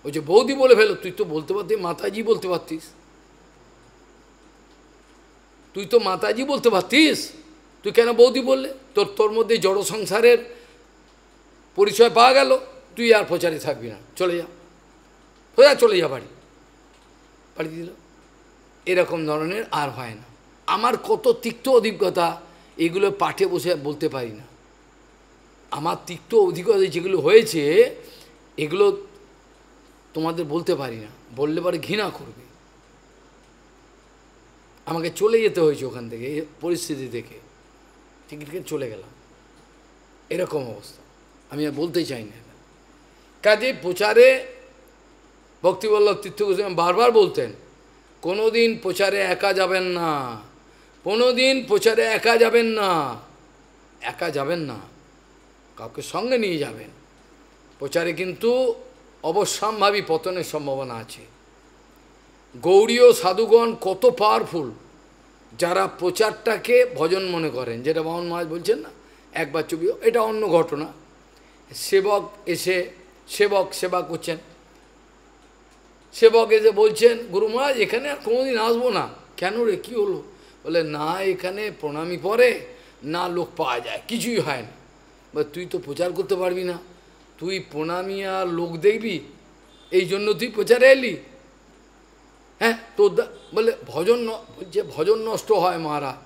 A: ওই যে বৌদি বলে ফেলো, তুই তো বলতে পারতিস মাতাজি বলতে পারতিস, তুই তো মাতাজি বলতে পারতিস, তুই কেন বৌদি বললে? তোর মধ্যে জড় সংসারের পরিচয় পাওয়া গেল, তুই আর প্রচারে থাকবি না, চলে যা, চলে যা বাড়ি দিল। এরকম ধরনের আর হয় না। আমার কত তিক্ত অভিজ্ঞতা, এগুলো পাঠে বসে বলতে পারি না। আমার তিক্ত অভিজ্ঞতা যেগুলো হয়েছে, এগুলো তোমাদের বলতে পারি না, বললে পরে ঘৃণা করবে। আমাকে চলে যেতে হয়েছে ওখান থেকে, পরিস্থিতি থেকে টিকিট কেটে চলে গেলাম, এরকম অবস্থা। আমি আর বলতে চাই না। কাজে প্রচারে ভক্তিবল্লভ তীর্থ গোস্বামী বারবার বলতেন, কোনোদিন প্রচারে একা যাবেন না, কোনোদিন প্রচারে একা যাবেন না, একা যাবেন না, কাউকে সঙ্গে নিয়ে যাবেন। প্রচারে কিন্তু অবশ্যম্ভাবী পতনের সম্ভাবনা আছে। গৌড়ীয় সাধুগণ কত পাওয়ারফুল, যারা প্রচারটাকে ভজন মনে করেন, যেটা বামন মহারাজ বলছেন না, একবার ছবি, এটা অন্য ঘটনা। সেবক এসে সেবা করছেন, সেবক এসে বলছেন, গুরু মহারাজ এখানে আর কোনোদিন আসবো না। কেন রে, কী হলো? বলে না, এখানে প্রণামী পড়ে না, লোক পাওয়া যায়, কিছুই হয় না। বলে তুই তো প্রচার করতে পারবি না, তুই প্রণামী আর লোক দেখবি, এই জন্য তুই প্রচারে এলি? হ্যাঁ তোর বলে ভজন, বলছে ভজন নষ্ট হয় মহারাজ।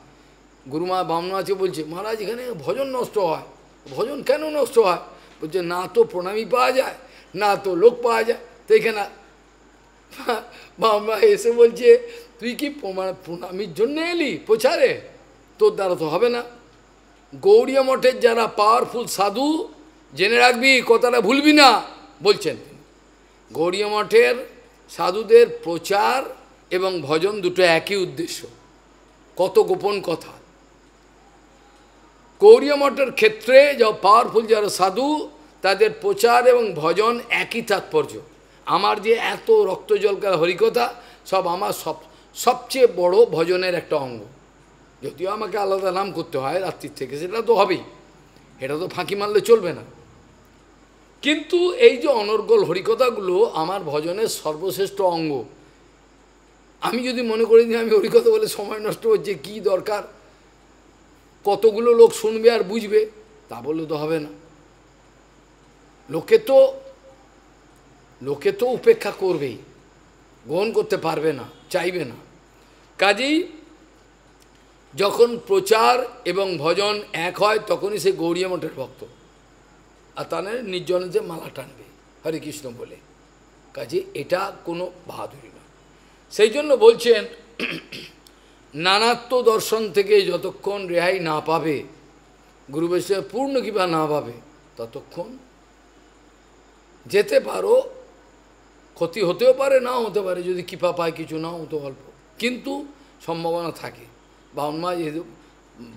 A: গুরুমা বামনাথকে বলছে, মহারাজ এখানে ভজন নষ্ট হয়। ভজন কেন নষ্ট হয়? বলছে না তো প্রণামী পাওয়া যায়, না তো লোক পাওয়া যায়, তো এখানে বামনা এসে বলছে, তুই কি প্রণামীর জন্য এলি প্রচারে? তোর দ্বারা তো হবে না। গৌড়ীয় মঠের যারা পাওয়ারফুল সাধু, জেনে রাখবি, কথাটা ভুলবি না, বলছেন। গৌড়ীয় মঠের সাধুদের প্রচার এবং ভজন দুটো একই উদ্দেশ্য। কত গোপন কথা, গৌড়ীয় মঠের ক্ষেত্রে যা পাওয়ারফুল যারা সাধু তাদের প্রচার এবং ভজন একই তাৎপর্য। আমার যে এত রক্ত জলকার হরিকথা সব আমার সবচেয়ে বড় ভজনের একটা অঙ্গ। যদিও আমাকে আলাদা নাম করতে হয় রাত্রির থেকে, সেটা তো হবেই, এটা তো ফাঁকি মারলে চলবে না। কিন্তু এই যে অনর্গল হরিকথাগুলো আমার ভজনের সর্বশ্রেষ্ঠ অঙ্গ। আমি যদি মনে করি যে আমি হরিকথা বলে সময় নষ্ট হচ্ছে, কি দরকার, কতগুলো লোক শুনবে আর বুঝবে, তা বললে তো হবে না। লোকে তো উপেক্ষা করবেই, গ্রহণ করতে পারবে না, চাইবে না। কাজেই যখন প্রচার এবং ভজন এক হয় তখনই সে গৌড়ীয় মঠের ভক্ত, আর তাদের নির্জনেতে মালা টানবে হরে কৃষ্ণ বলে। কাজে এটা কোনো বাহাদুরি না। সেই জন্য বলছেন নানাত্ব দর্শন থেকে যতক্ষণ রেহাই না পাবে, গুরু বৈষ্ণবের পূর্ণ কৃপা না পাবে, ততক্ষণ যেতে পারো। ক্ষতি হতেও পারে, নাও হতে পারে, যদি কৃপা পায় কিছু, নাও হতো অল্প, কিন্তু সম্ভাবনা থাকে। বাউনমা যেহেতু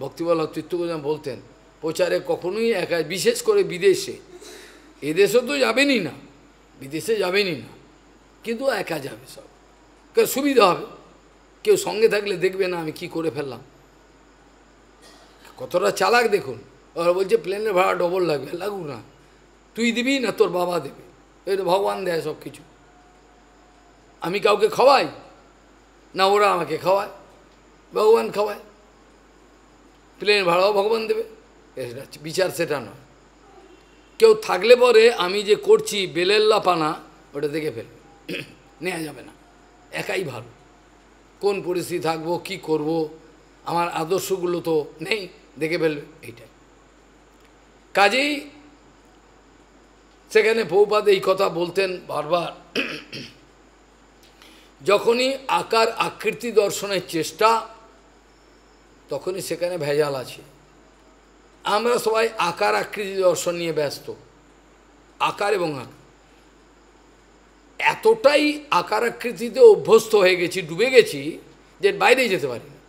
A: ভক্তিবল্লভ তীর্থগোস্বামী বলতেন প্রচারে কখনোই একা, বিশেষ করে বিদেশে, এদেশে তো যাবেনই না, বিদেশে যাবেনই না, কিন্তু একা যাবে সব, কারণ সুবিধা হবে। কেউ সঙ্গে থাকলে দেখবে না আমি কি করে ফেললাম। কতটা চালাক দেখুন, ওরা বলছে প্লেনের ভাড়া ডবল লাগবে, লাগুক না, তুই দিবি না তোর বাবা দেবে, এটা ভগবান দেয় সব কিছু। আমি কাউকে খাওয়াই না, ওরা আমাকে খাওয়ায়, ভগবান খাওয়ায়, প্লেন ভাড়াও ভগবান দেবে, এটা বিচার সেটা নয়। কেউ থাকলে পরে আমি যে করছি বেলেল্লা পানা, ওটা দেখে ফেলবে, নেওয়া যাবে না, একাই ভালো। কোন পরিস্থিতি থাকবো, কি করব, আমার আদর্শগুলো তো নেই, দেখে ফেলবে, এইটাই। কাজেই সেখানে প্রভুপাদ এই কথা বলতেন বারবার, যখনই আকার আকৃতি দর্শনের চেষ্টা, তখনই সেখানে ভেজাল আছে। আমরা সবাই আকার আকৃতি দর্শন নিয়ে ব্যস্ত, আকার এবং এতটাই আকার আকৃতিতে অভ্যস্ত হয়ে গেছি, ডুবে গেছি, যে বাইরে যেতে পারি না,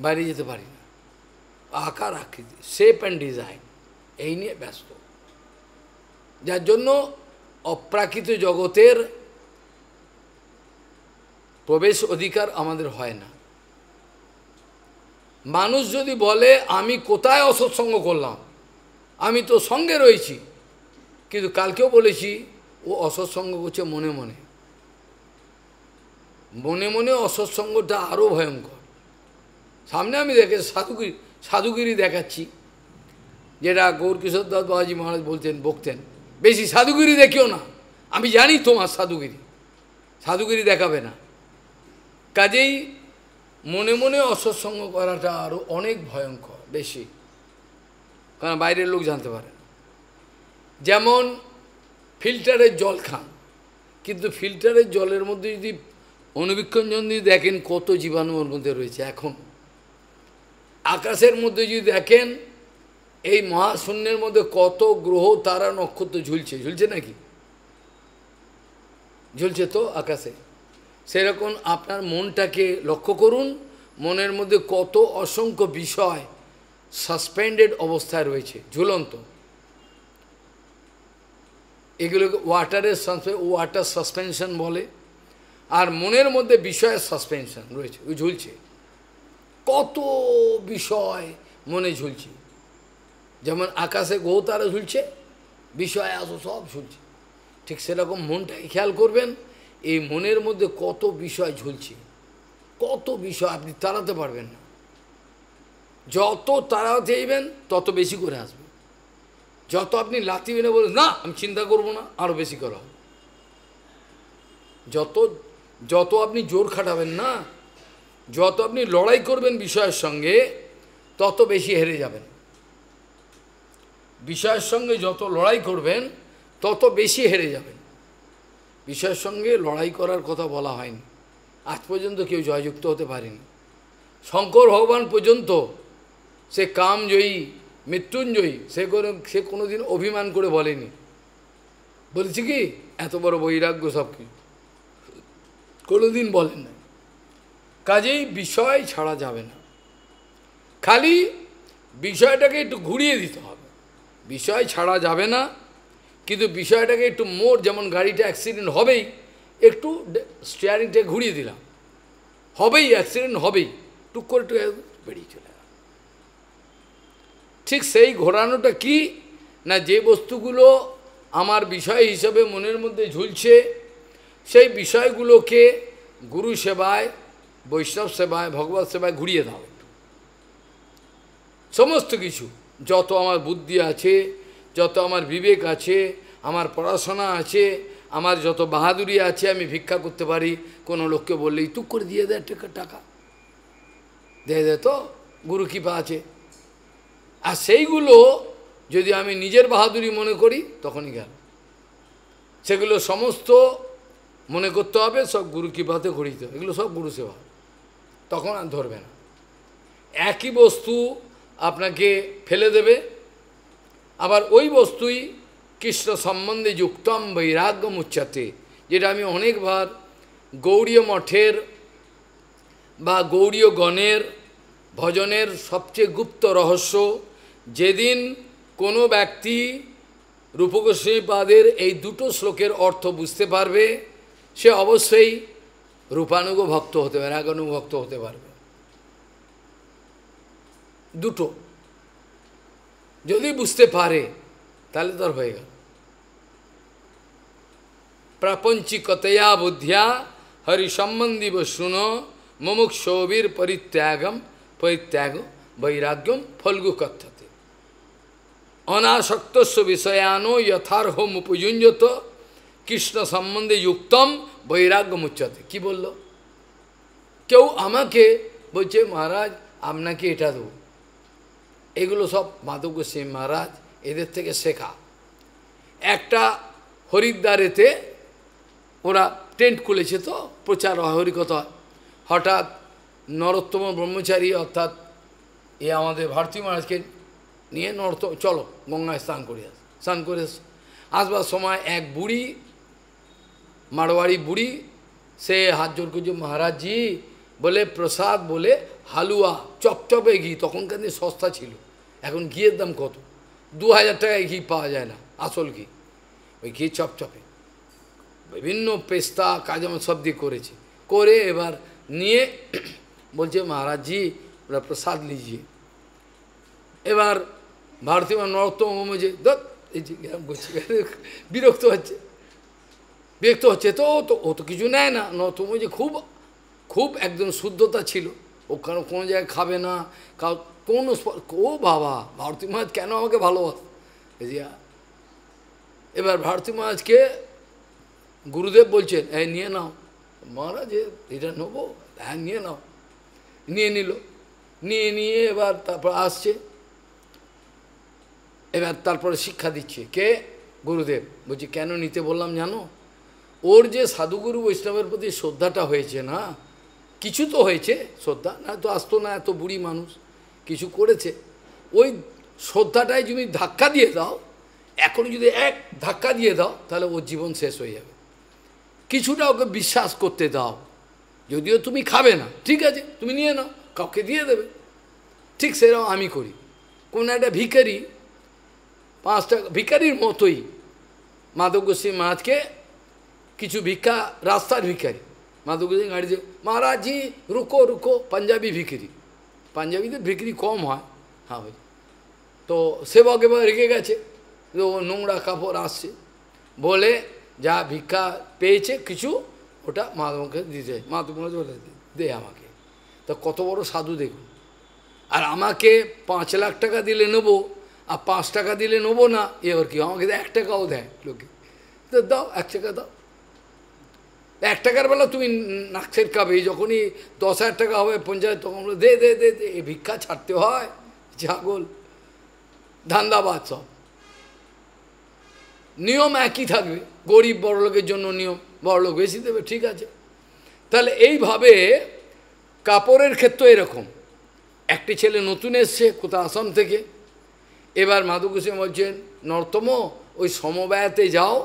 A: বাইরে যেতে পারি না। আকার আকৃতি, শেপ অ্যান্ড ডিজাইন, এই নিয়ে ব্যস্ত, যার জন্য অপ্রাকৃত জগতের প্রবেশ অধিকার আমাদের হয় না। মানুষ যদি বলে আমি কোথায় অসৎসঙ্গ করলাম, আমি তো সঙ্গে রয়েছি, কিন্তু কালকেও বলেছি ও অসৎসঙ্গ করছে মনে মনে। মনে মনে অসৎসঙ্গটা আরও ভয়ঙ্কর। সামনে আমি দেখে সাধুগিরি দেখাচ্ছি, যেটা গৌরকিশোর দাস বাবাজি মহারাজ বকতেন, বেশি সাধুগিরি দেখিও না, আমি জানি তোমার সাধুগিরি দেখাবে না। কাজেই মনে মনে অসৎসঙ্গ করাটা আরও অনেক ভয়ঙ্কর বেশি, কারণ বাইরের লোক জানতে পারে। যেমন ফিল্টারের জল খান, কিন্তু ফিল্টারের জলের মধ্যে যদি অনুবীক্ষণ যদি দেখেন কত জীবাণু ওর মধ্যে রয়েছে। এখন আকাশের মধ্যে যদি দেখেন এই মহাশূন্যের মধ্যে কত গ্রহ তারা নক্ষত্র ঝুলছে নাকি? ঝুলছে তো আকাশে। সেরকম আপনার মনটাকে লক্ষ্য করুন, মনের মধ্যে কত অসংখ্য বিষয় সাসপেন্ডেড অবস্থায় রয়েছে, ঝুলন্ত। এগুলোকে ওয়াটার সাসপেনশন বলে। আর মনের মধ্যে বিষয়ের সাসপেনশন রয়েছে, ওই ঝুলছে, কত বিষয় মনে ঝুলছে। যেমন আকাশে গ্রহ তারা ঝুলছে, বিষয় আসো সব ঝুলছে, ঠিক সেরকম মনটাকে খেয়াল করবেন, এই মনের মধ্যে কত বিষয় ঝুলছে, কত বিষয় আপনি তাড়াতে পারবেন না। যত তাড়াতে যাইবেন তত বেশি করে আসবে। যত আপনি লাথি মেরে বলেন না আমি চিন্তা করব না, আরও বেশি করা হবে। যত আপনি জোর খাটাবেন না, যত আপনি লড়াই করবেন বিষয়ের সঙ্গে, তত বেশি হেরে যাবেন। বিষয়ের সঙ্গে যত লড়াই করবেন তত বেশি হেরে যাবেন। বিষয়ের সঙ্গে লড়াই করার কথা বলা হয়নি, আজ পর্যন্ত কেউ জয়যুক্ত হতে পারেনি। শঙ্কর ভগবান পর্যন্ত সে কামজয়ী মৃত্যুঞ্জয়ী, সে কোনোদিন অভিমান করে বলেনি। বলেছি কি এত বড় বৈরাগ্য সব কিছু, কোনোদিন বলেন না। কাজেই বিষয় ছাড়া যাবে না। খালি বিষয়টাকে একটু ঘুরিয়ে দিতে হবে। বিষয় ছাড়া যাবে না, কিন্তু বিষয়টাকে একটু মোড়, যেমন গাড়িটা অ্যাক্সিডেন্ট হবেই, একটু স্টিয়ারিংটা ঘুরিয়ে দিলাম, হবেই অ্যাক্সিডেন্ট হবেই, টুক করে একটু বেরিয়ে চলে গেল। ঠিক সেই ঘোরানোটা কি না, যে বস্তুগুলো আমার বিষয় হিসাবে মনের মধ্যে ঝুলছে, সেই বিষয়গুলোকে গুরু সেবায়, বৈষ্ণব সেবায়, ভগবত সেবায় ঘুরিয়ে দাও একটু। সমস্ত কিছু, যত আমার বুদ্ধি আছে, যত আমার বিবেক আছে, আমার পড়াশোনা আছে, আমার যত বাহাদুরি আছে, আমি ভিক্ষা করতে পারি, কোনো লোককে বললেই টুক করে দিয়ে দেয় টাকা, দিয়ে দেয়, তো গুরু কৃপা আছে। আর সেইগুলো যদি আমি নিজের বাহাদুরি মনে করি, তখনই গেল। সেগুলো সমস্ত মনে করতে হবে সব গুরু কৃপাতে ঘুরিতে হবে, এগুলো সব গুরু সেবা, তখন আর ধরবে না। একই বস্তু আপনাকে ফেলে দেবে, আবার ওই বস্তুই কৃষ্ণ সম্বন্ধে যুক্তম বৈরাগ্যম উচ্চাতে, যেটা আমি অনেকবার গৌড়ীয় মঠের বা গৌড়ীয় গণের ভজনের সবচেয়ে গুপ্ত রহস্য, যেদিন কোনো ব্যক্তি রূপগোস্বামীপাদের এই দুটো শ্লোকের অর্থ বুঝতে পারবে, সে অবশ্যই রূপানুগ ভক্ত হতে পারে, রাগানুগ ভক্ত হতে পারবে। দুটো যদি বুঝতে পারে, তাহলে তার হয়ে গেল। প্রাপঞ্চিকতয়া বুদ্ধিয়া হরি সম্বন্ধী বসুন মুমুক্ষোবীর পরিত্যাগ বৈরাগ্যম ফলগু কথ্যতে অনাসক্তস্য বিষয়ানো যথার্হম উপযুঞ্জত কৃষ্ণ সম্বন্ধে যুক্তম বৈরাগ্যম উচ্চতে। কি বলল? কেউ আমাকে বলছে, মহারাজ আপনাকে এটা দেবো, এগুলো সব মাধব গোস্বামী মহারাজ এদের থেকে শেখা। একটা হরিদ্বারেতে ওরা টেন্ট খুলেছে, তো প্রচার হরিকথা। হঠাৎ নরোত্তম ব্রহ্মচারী, অর্থাৎ আমাদের ভারতী মহারাজকে নিয়ে নরোত্তম, চলো গঙ্গায় স্নান করে স্নান করে আসবার সময় এক বুড়ি, মারোয়ারি বুড়ি, সে হাত জোর করছে, মহারাজজি বলে প্রসাদ, বলে হালুয়া, চপচপে ঘি, তখনকার দিনে সস্তা ছিল, এখন ঘিয়ের দাম কত, 2000 টাকায় ঘি পাওয়া যায় না, আসল ঘি, ওই ঘি চপচপে বিভিন্ন পেস্তা কাজম সব দিয়ে করেছে, করে এবার নিয়ে বলছে, মহারাজজি ওরা প্রসাদ লিজিয়ে। এবার ভারতীয় নরোত্তম যে এই যে বিরক্ত হচ্ছে, তো ও তো কিছু নেয় না। নরোত্তম যে খুব একদম শুদ্ধতা ছিল, ওখানে কোনো জায়গায় খাবে না, কোনো, ও বাবা ভারতী মহারাজ কেন আমাকে ভালোবাসে। এবার ভারতী মহারাজকে গুরুদেব বলছেন, এই নিয়ে নাও মহারাজ, এটা নেবো, হ্যাঁ নিয়ে নাও। নিয়ে নিল, নিয়ে এবার তারপর আসছে, এবার তারপরে শিক্ষা দিচ্ছে কে? গুরুদেব। বলছি, কেন নিতে বললাম জানো? ওর যে সাধুগুরু বৈষ্ণবের প্রতি শ্রদ্ধাটা হয়েছে না, কিছু তো হয়েছে শ্রদ্ধা, না তো আসতো না, এত বুড়ি মানুষ কিছু করেছে, ওই শ্রদ্ধাটাই যদি ধাক্কা দিয়ে দাও, এখন যদি এক ধাক্কা দিয়ে দাও, তাহলে ওর জীবন শেষ হয়ে যাবে। কিছুটা ওকে বিশ্বাস করতে দাও, যদিও তুমি খাবে না, ঠিক আছে তুমি নিয়ে নাও, কাউকে দিয়ে দেবে। ঠিক সেরকম আমি করি। কোন একটা ভিখারি, 5 টাকা ভিখারির মতোই মাধব গোস্বামী মহারাজকে কিছু ভিক্ষা, রাস্তার ভিখারি, মাধব গোস্বামী গাড়িতে, মহারাজজি রুকো রুকো, পাঞ্জাবি ভিখারি, পাঞ্জাবিদের ভিখারি কম হয়, হ্যাঁ ভাই। তো সেবক এবার রেখে গেছে, তো নোংরা কাপড় আসছে, বলে যা ভিক্ষা পেয়েছে কিছু, ওটা মাধবকে দিতে, মাধব দে আমাকে। তো কত বড় সাধু দেখুন। আর আমাকে 5 লাখ টাকা দিলে নেবো, আর 5 টাকা দিলে নেবো না, এবার কি আমাকে 1 টাকাও দেয় লোকে, তো দাও 1 টাকা দাও। 1 টাকার বেলা তুমি নাকছের কাবে, যখনই 10,000 টাকা হবে, 50, তখন দে দে দে দে, এই ভিক্ষা ছাড়তে হয়, ছাগল ধান্দাবাদ সব। নিয়ম একই থাকবে, গরিব বড়লোকের জন্য নিয়ম, বড়লোক বেশি দেবে, ঠিক আছে। তাহলে এইভাবে কাপড়ের ক্ষেত্রে এরকম। একটি ছেলে নতুন এসছে কোথাও আসাম থেকে, এবার মাধব গোস্বামী বলছেন, নরোত্তম ওই সমবায়তে যাও,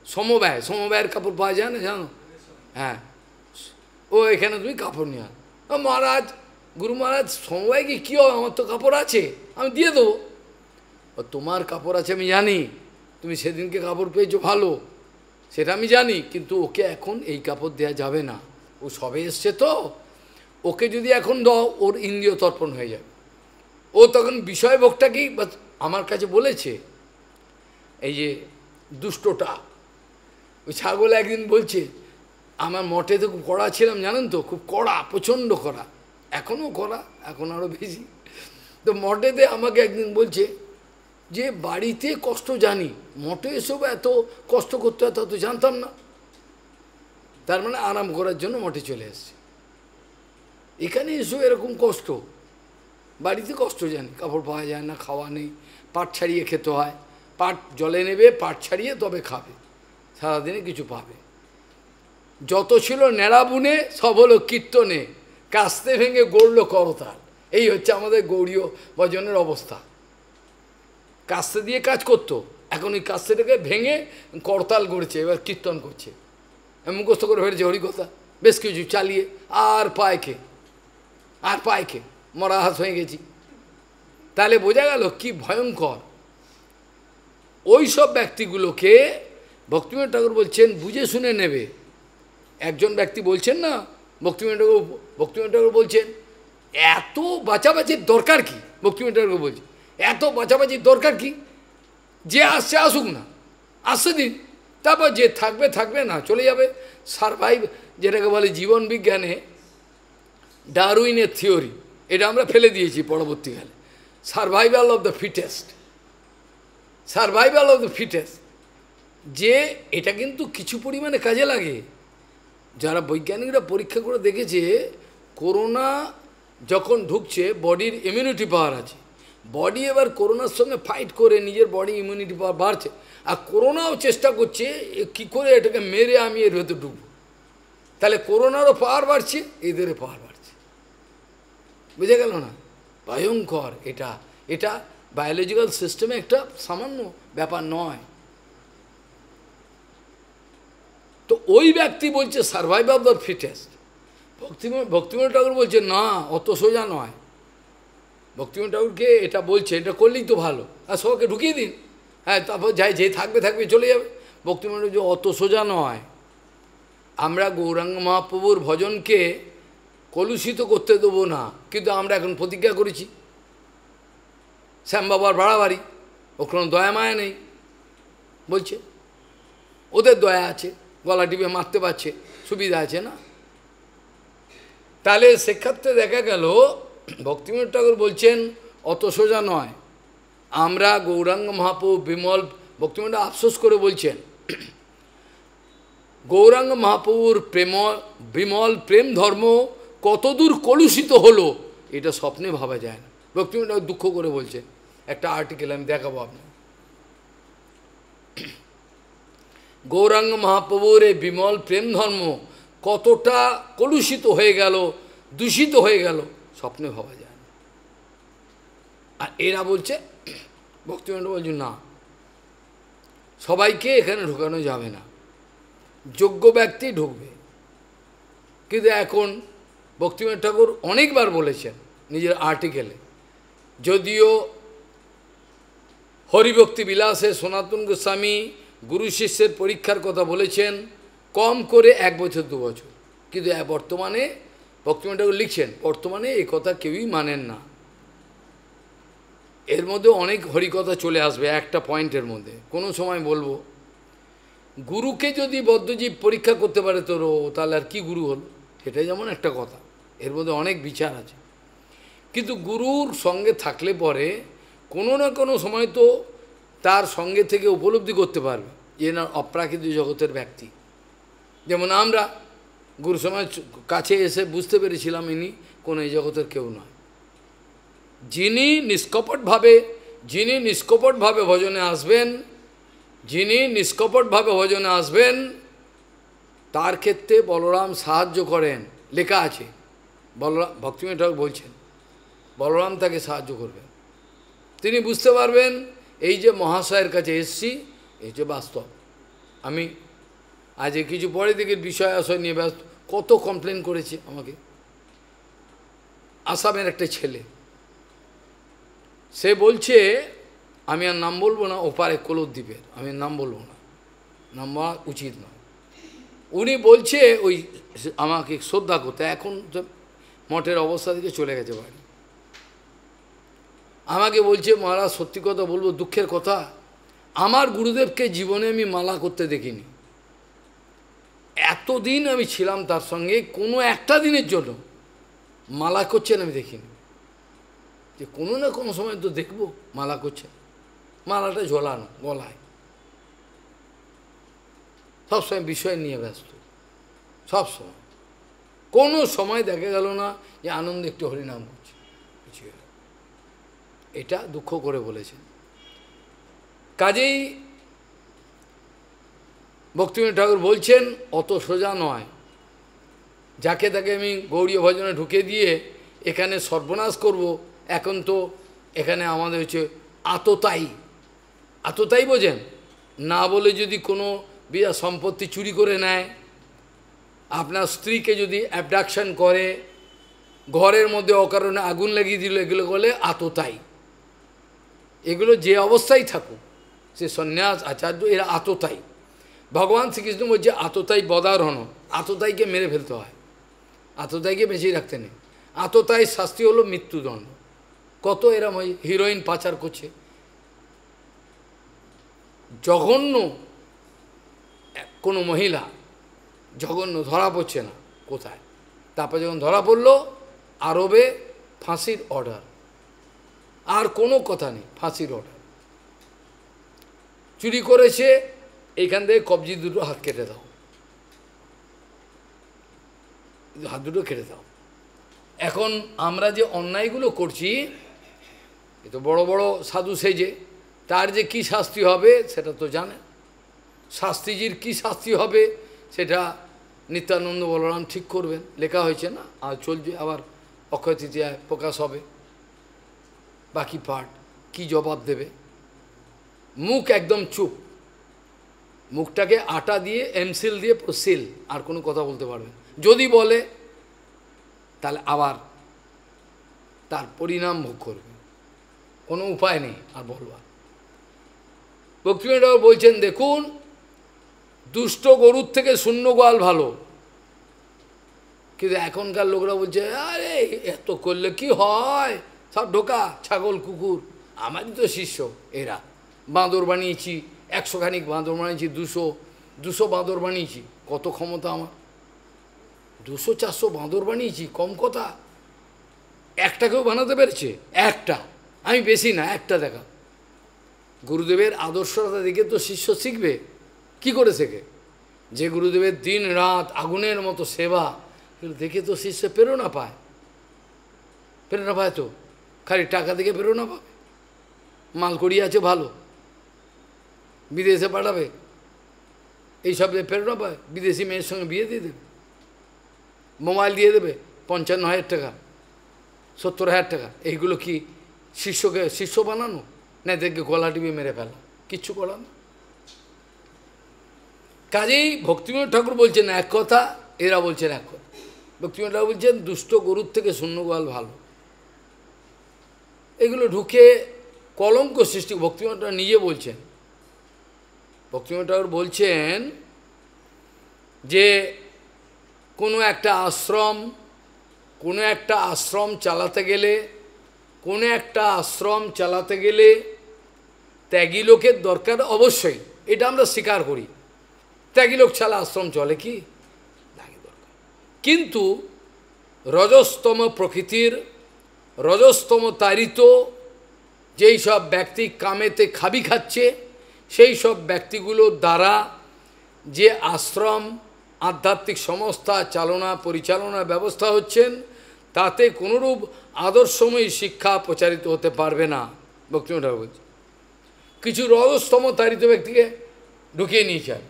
A: সমবায়ের কাপড় পাওয়া যায় না জানো, হ্যাঁ, ও এখানে তুমি কাপড় নিয়ে আনো। মহারাজ গুরু মহারাজ সমবায় কি কী হবে, আমার তো কাপড় আছে, আমি দিয়ে দেবো। তোমার কাপড় আছে আমি জানি, তুমি সেদিনকে কাপড় পেয়েছো ভালো, সেটা আমি জানি, কিন্তু ওকে এখন এই কাপড় দেওয়া যাবে না, ও সবে এসছে তো, ওকে যদি এখন দাও ওর ইন্দ্রিয় তর্পণ হয়ে যাবে। ও তখন বিষয়ভোগটা কি আমার কাছে বলেছে, এই যে দুষ্টটা, ওই ছাগল একদিন বলছে, আমার মঠে তো খুব কড়া ছিলাম জানেন তো, খুব কড়া, প্রচণ্ড কড়া, এখনও কড়া, এখন আরও বেশি। তো মঠেতে আমাকে একদিন বলছে যে বাড়িতে কষ্ট জানি, মঠে এসব এত কষ্ট করতে হয় তা তো জানতাম না। তার মানে আরাম করার জন্য মঠে চলে এসছে, এখানে এসো এরকম কষ্ট, বাড়িতে কষ্ট জানি, কাপড় পাওয়া যায় না, খাওয়া নেই, পাট ছাড়িয়ে খেতে হয়, পাট জলে নেবে, পাট ছাড়িয়ে তবে খাবে, সারাদিনে কিছু পাবে। যত ছিল নেড়া বুনে সব হলো কীর্তনে, কাস্তে ভেঙে গড়ল করতাল। এই হচ্ছে আমাদের গৌড়ীয় ভজনের অবস্থা। কাস্তে দিয়ে কাজ করতো, এখন ওই কাস্তেটাকে ভেঙে করতাল গড়ছে, এবার কীর্তন করছে, মুখস্থ করে ফেলেছে হরিকথা, বেশ কিছু চালিয়ে, আর পায়কে আর পায়কে মরা হাত হয়ে গেছি। তাহলে বোঝা গেল কি ভয়ঙ্কর। ওই সব ব্যক্তিগুলোকে ভক্তিবিনোদ ঠাকুর বলছেন বুঝে শুনে নেবে। একজন ব্যক্তি বলছেন না, ভক্তিবিনোদ ঠাকুর বলছেন এত বাঁচাবাচির দরকার কি, ভক্তিবিনোদ ঠাকুর বলছেন এত বাঁচাবাচির দরকার কি, যে আসছে আসুক না, আসছে দিন, তারপর যে থাকবে থাকবে, না চলে যাবে। সারভাইভ যেটাকে বলে জীবন বিজ্ঞানে ডারউইনের থিওরি, এটা আমরা ফেলে দিয়েছি পরবর্তীকালে, survival of the fittest, survival of the fittest, যে এটা কিন্তু কিছু পরিমাণে কাজে লাগে। যারা বৈজ্ঞানিকরা পরীক্ষা করে দেখেছে, করোনা যখন ঢুকছে বডির ইমিউনিটি পাওয়ার আছে, বডি এবার করোনার সঙ্গে ফাইট করে নিজের বডি ইমিউনিটি পাওয়ার বাড়ছে, আর করোনাও চেষ্টা করছে কী করে এটাকে মেরে আমি এর ভেতর ঢুকবো। তাহলে করোনারও পাওয়ার বাড়ছে, এদেরও পাওয়ার বাড়ছে, বুঝে গেল না? ভয়ঙ্কর এটা, এটা বায়োলজিক্যাল সিস্টেমে একটা সামান্য ব্যাপার নয়। তো ওই ব্যক্তি বলছে survive of the fittest, Bhaktivinoda Thakur বলছে না, অত সোজা নয়। ভক্তিবিনোদ ঠাকুরকে এটা বলছে, এটা করলেই তো ভালো, আর সবাইকে ঢুকিয়ে দিন, হ্যাঁ, তারপর যাই যে থাকবে থাকবে চলে যাবে। ভক্তিবিনোদ যে অত সোজা নয়, আমরা গৌরাঙ্গ মহাপ্রভুর ভজনকে কলুষিত করতে দেবো না, কিন্তু আমরা এখন প্রতিজ্ঞা করেছি। শ্যামবাবার বাড়াবাড়ি, ও কোনো দয়া মায়া নেই বলছে, ওদের দয়া আছে, গলা টিপে মারতে পারছে, সুবিধা আছে না। তাহলে সেক্ষেত্রে দেখা গেল ভক্তিবিনোদ ঠাকুর বলছেন অত সোজা নয়। আমরা গৌরাঙ্গ মহাপ্রভু বিমল, ভক্তিবিনোদ আফসোস করে বলছেন গৌরাঙ্গ মহাপ্রভুর বিমল প্রেম ধর্ম কতদূর কলুষিত হলো এটা স্বপ্নে ভাবা যায় না। ভক্তিবিনোদ ঠাকুর দুঃখ করে বলছেন, একটা আর্টিকেল আমি দেখাবো আপনার, গৌরাঙ্গ মহাপ্রভুর এই বিমল প্রেম ধর্ম কতটা কলুষিত হয়ে গেল, দূষিত হয়ে গেল, স্বপ্নে ভাবা যায় না। আর এরা বলছে, ভক্তিবিনোদ বলছে না, সবাইকে এখানে ঢোকানো যাবে না, যোগ্য ব্যক্তি ঢুকবে। কিন্তু এখন ভক্তিবিনোদ ঠাকুর অনেকবার বলেছেন নিজের আর্টিকেলে, যদিও হরিভক্তি বিলাসে সনাতন গোস্বামী গুরু শিষ্যের পরীক্ষার কথা বলেছেন, কম করে 1 বছর 2 বছর, কিন্তু বর্তমানে ভক্তিবিনোদ ঠাকুর লিখছেন বর্তমানে এই কথা কেউই মানেন না। এর মধ্যে অনেক হরিকথা চলে আসবে একটা পয়েন্টের মধ্যে, কোনো সময় বলবো। গুরুকে যদি বদ্ধজীব পরীক্ষা করতে পারে তোরও, তাহলে আর কি গুরু হলো, সেটাই যেমন একটা কথা, এর মধ্যে অনেক বিচার আছে। কিন্তু গুরুর সঙ্গে থাকলে পরে কোনো না কোনো সময় তো তার সঙ্গে থেকে উপলব্ধি করতে পারবে যে না অপ্রাকৃতিক জগতের ব্যক্তি। যেমন আমরা গুরু সময় কাছে এসে বুঝতে পেরেছিলাম ইনি কোনো এই জগতের কেউ নয়। যিনি নিষ্কপটভাবে ভজনে আসবেন, যিনি নিষ্কপটভাবে ভজনে আসবেন, তার ক্ষেত্রে বলরাম সাহায্য করেন, লেখা আছে। ভক্তিবিনোদ ঠাকুর বলছেন বলরাম তাকে সাহায্য করবেন, তিনি বুঝতে পারবেন এই যে মহাশয়ের কাছে এসছি, এই যে বাস্তব। আমি আজ কিছু পরে থেকে বিষয় আশয় নিয়ে ব্যস্ত, কত কমপ্লেন করেছে আমাকে, আসামের একটা ছেলে, সে বলছে, আমি আর নাম বলবো না, ওপারে কোলদ্বীপের, আমি নাম বলবো না, নাম বলা উচিত নয়। উনি বলছে ওই আমাকে শ্রদ্ধা করতে, এখন তো মঠের অবস্থা থেকে চলে গেছে বাড়ি। আমাকে বলছে, মহারাজ সত্যি কথা বলবো, দুঃখের কথা, আমার গুরুদেবকে জীবনে আমি মালা করতে দেখিনি। এতদিন আমি ছিলাম তার সঙ্গে, কোনো একটা দিনের জন্য মালা করছেন আমি দেখিনি। যে কোনো না কোনো সময় তো দেখবো মালা করছেন, মালাটা ঝোলানো গলায়, সবসময় বিষয় নিয়ে ব্যস্ত, সবসময়। কোনো সময় দেখা গেল না যে আনন্দে একটু হরিনাম করছে, এটা দুঃখ করে বলেছেন। কাজেই ভক্তিবিনোদ ঠাকুর বলছেন, অত সোজা নয়, যাকে তাকে আমি গৌড়ীয় ভজনে ঢুকে দিয়ে এখানে সর্বনাশ করব। এখন তো এখানে আমাদের হচ্ছে আততায়ী, আততায়ী বোঝেন না, বলে যদি কোনো বিরাট সম্পত্তি চুরি করে নেয়, আপনার স্ত্রীকে যদি অ্যাবডাকশন করে, ঘরের মধ্যে অকারণে আগুন লাগিয়ে দিল, এগুলো বলে আততায়ী। এগুলো যে অবস্থায় থাকুক, সে সন্ন্যাস আচার্য, এরা আততায়ী। ভগবান শ্রীকৃষ্ণ বলছে আততায়ী বদারহণ, আততায়ীকে মেরে ফেলতে হয়, আততায়ীকে বেঁচে রাখতে নেই। আততায়ীর শাস্তি হলো মৃত্যুদণ্ড। কত এরম ওই হিরোইন পাচার করছে, জঘন্য কোনো মহিলা, জঘন্য, ধরা পড়ছে না কোথায়। তারপর যখন ধরা পড়লো, আরবে ফাঁসির অর্ডার, আর কোনো কথা নেই, ফাঁসির অর্ডার। চুরি করেছে, এইখান থেকে কবজি দুটো হাত কেটে দাও, হাত দুটো কেটে দাও। এখন আমরা যে অন্যায়গুলো করছি, এ তো বড় বড় সাধু সেজে, তার যে কি শাস্তি হবে সেটা তো জানে। শাস্ত্রীজির কি শাস্তি হবে সেটা নিত্যানন্দ বলরাম ঠিক করবেন, লেখা হয়েছে না, আর চলছে, আবার অক্ষয় তৃতীয়ায় প্রকাশ হবে বাকি পাঠ। কি জবাব দেবে? মুখ একদম চুপ, মুখটাকে আটা দিয়ে এমসিল দিয়ে সিল, আর কোনো কথা বলতে পারবে। যদি বলে তাহলে আবার তার পরিণাম ভোগ করবে, কোনো উপায় নেই আর বলবার। ভক্তিবিনোদ ঠাকুর বলছেন, দেখুন, দুষ্ট গরুর থেকে শূন্য গোয়াল ভালো। কিন্তু এখনকার লোকরা বলছে, আরে এত করলে কি হয়, সব ঢোকা, ছাগল কুকুর। আমারই তো শিষ্য এরা, বাঁদর বানিয়েছি, 100 খানিক বাঁদর বানিয়েছি, 200 বাঁদর বানিয়েছি, কত ক্ষমতা আমার, 200-400 বাঁদর বানিয়েছি, কম কথা। একটাকেও বানাতে পেরেছে, একটা, আমি বেশি না, একটা দেখা। গুরুদেবের আদর্শতা দেখে তো শিষ্য শিখবে। কি করে শেখে? যে গুরুদেবের দিন রাত আগুনের মতো সেবা, এগুলো দেখে তো শিষ্য প্রেরণা পায়। প্রেরণা পায় তো, খালি টাকা দেখে প্রেরণা পাবে? মাল করিয়ে আছে ভালো, বিদেশে পাঠাবে, এইসব প্রেরণা পায়। বিদেশি মেয়ের সঙ্গে বিয়ে দিয়ে দেবে, মোবাইল দিয়ে দেবে 55,000 টাকা, 70,000 টাকা। এইগুলো কি শিষ্যকে শিষ্য বানানো? না দেখে গলা টিপে মেরে ফেলা, কিচ্ছু করার না। কাজেই ভক্তিবিনোদ ঠাকুর বলছেন এক কথা, এরা বলছেন এক কথা। ভক্তিবিনোদ ঠাকুর বলছেন দুষ্ট গরুর থেকে শূন্য গোয়াল ভালো। এগুলো ঢুকে কলঙ্ক সৃষ্টি। ভক্তিবিনোদ ঠাকুর নিজে বলছেন, ভক্তিবিনোদ ঠাকুর বলছেন যে কোনো একটা আশ্রম চালাতে গেলে ত্যাগী লোকের দরকার অবশ্যই, এটা আমরা স্বীকার করি। ত্যাগী লোক ছাড়া আশ্রম চলে কি? লাগে দরকার। কিন্তু রজস্তম প্রকৃতির, রজস্তম তাড়িত যেই সব ব্যক্তি কামেতে খাবি খাচ্ছে, সেই সব ব্যক্তিগুলোর দ্বারা যে আশ্রম আধ্যাত্মিক সংস্থা পরিচালনার ব্যবস্থা হচ্ছেন, তাতে কোনোরূপ আদর্শময়ী শিক্ষা প্রচারিত হতে পারবে না। ভক্তিবিনোদ ঠাকুর বলছে, কিছু রজস্তম তাড়িত ব্যক্তিকে ঢুকিয়ে নিয়েছেন,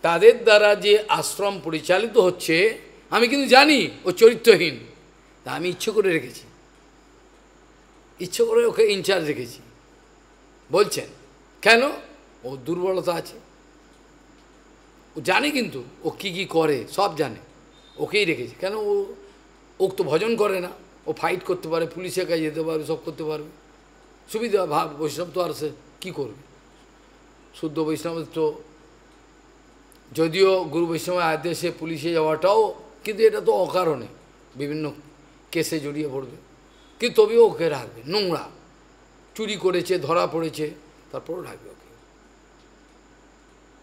A: তাদের দ্বারা যে আশ্রম পরিচালিত হচ্ছে, আমি কিন্তু জানি ও চরিত্রহীন, তা আমি ইচ্ছে করে রেখেছি, ইচ্ছে করে ওকে ইনচার্জ রেখেছি। বলছেন কেন? ও দুর্বলতা আছে, ও জানে, কিন্তু ও কি কি করে সব জানে, ওকেই রেখেছি। কেন? ও ও তো ভজন করে না, ও ফাইট করতে পারে, পুলিশের কাছে যেতে পারবে, সব করতে পারবে, সুবিধা। ভাব বৈষ্ণব তো আর সে কী করবে? শুদ্ধ বৈষ্ণবের তো যদিও গুরু বৈষ্ণবের আদেশে পুলিশে যাওয়াটাও, কিন্তু এটা তো অকারণে বিভিন্ন কেসে জড়িয়ে পড়বে, কিন্তু তবেও ওকে রাখবে। নোংরা চুরি করেছে, ধরা পড়েছে, তারপরও রাখবে ওকে।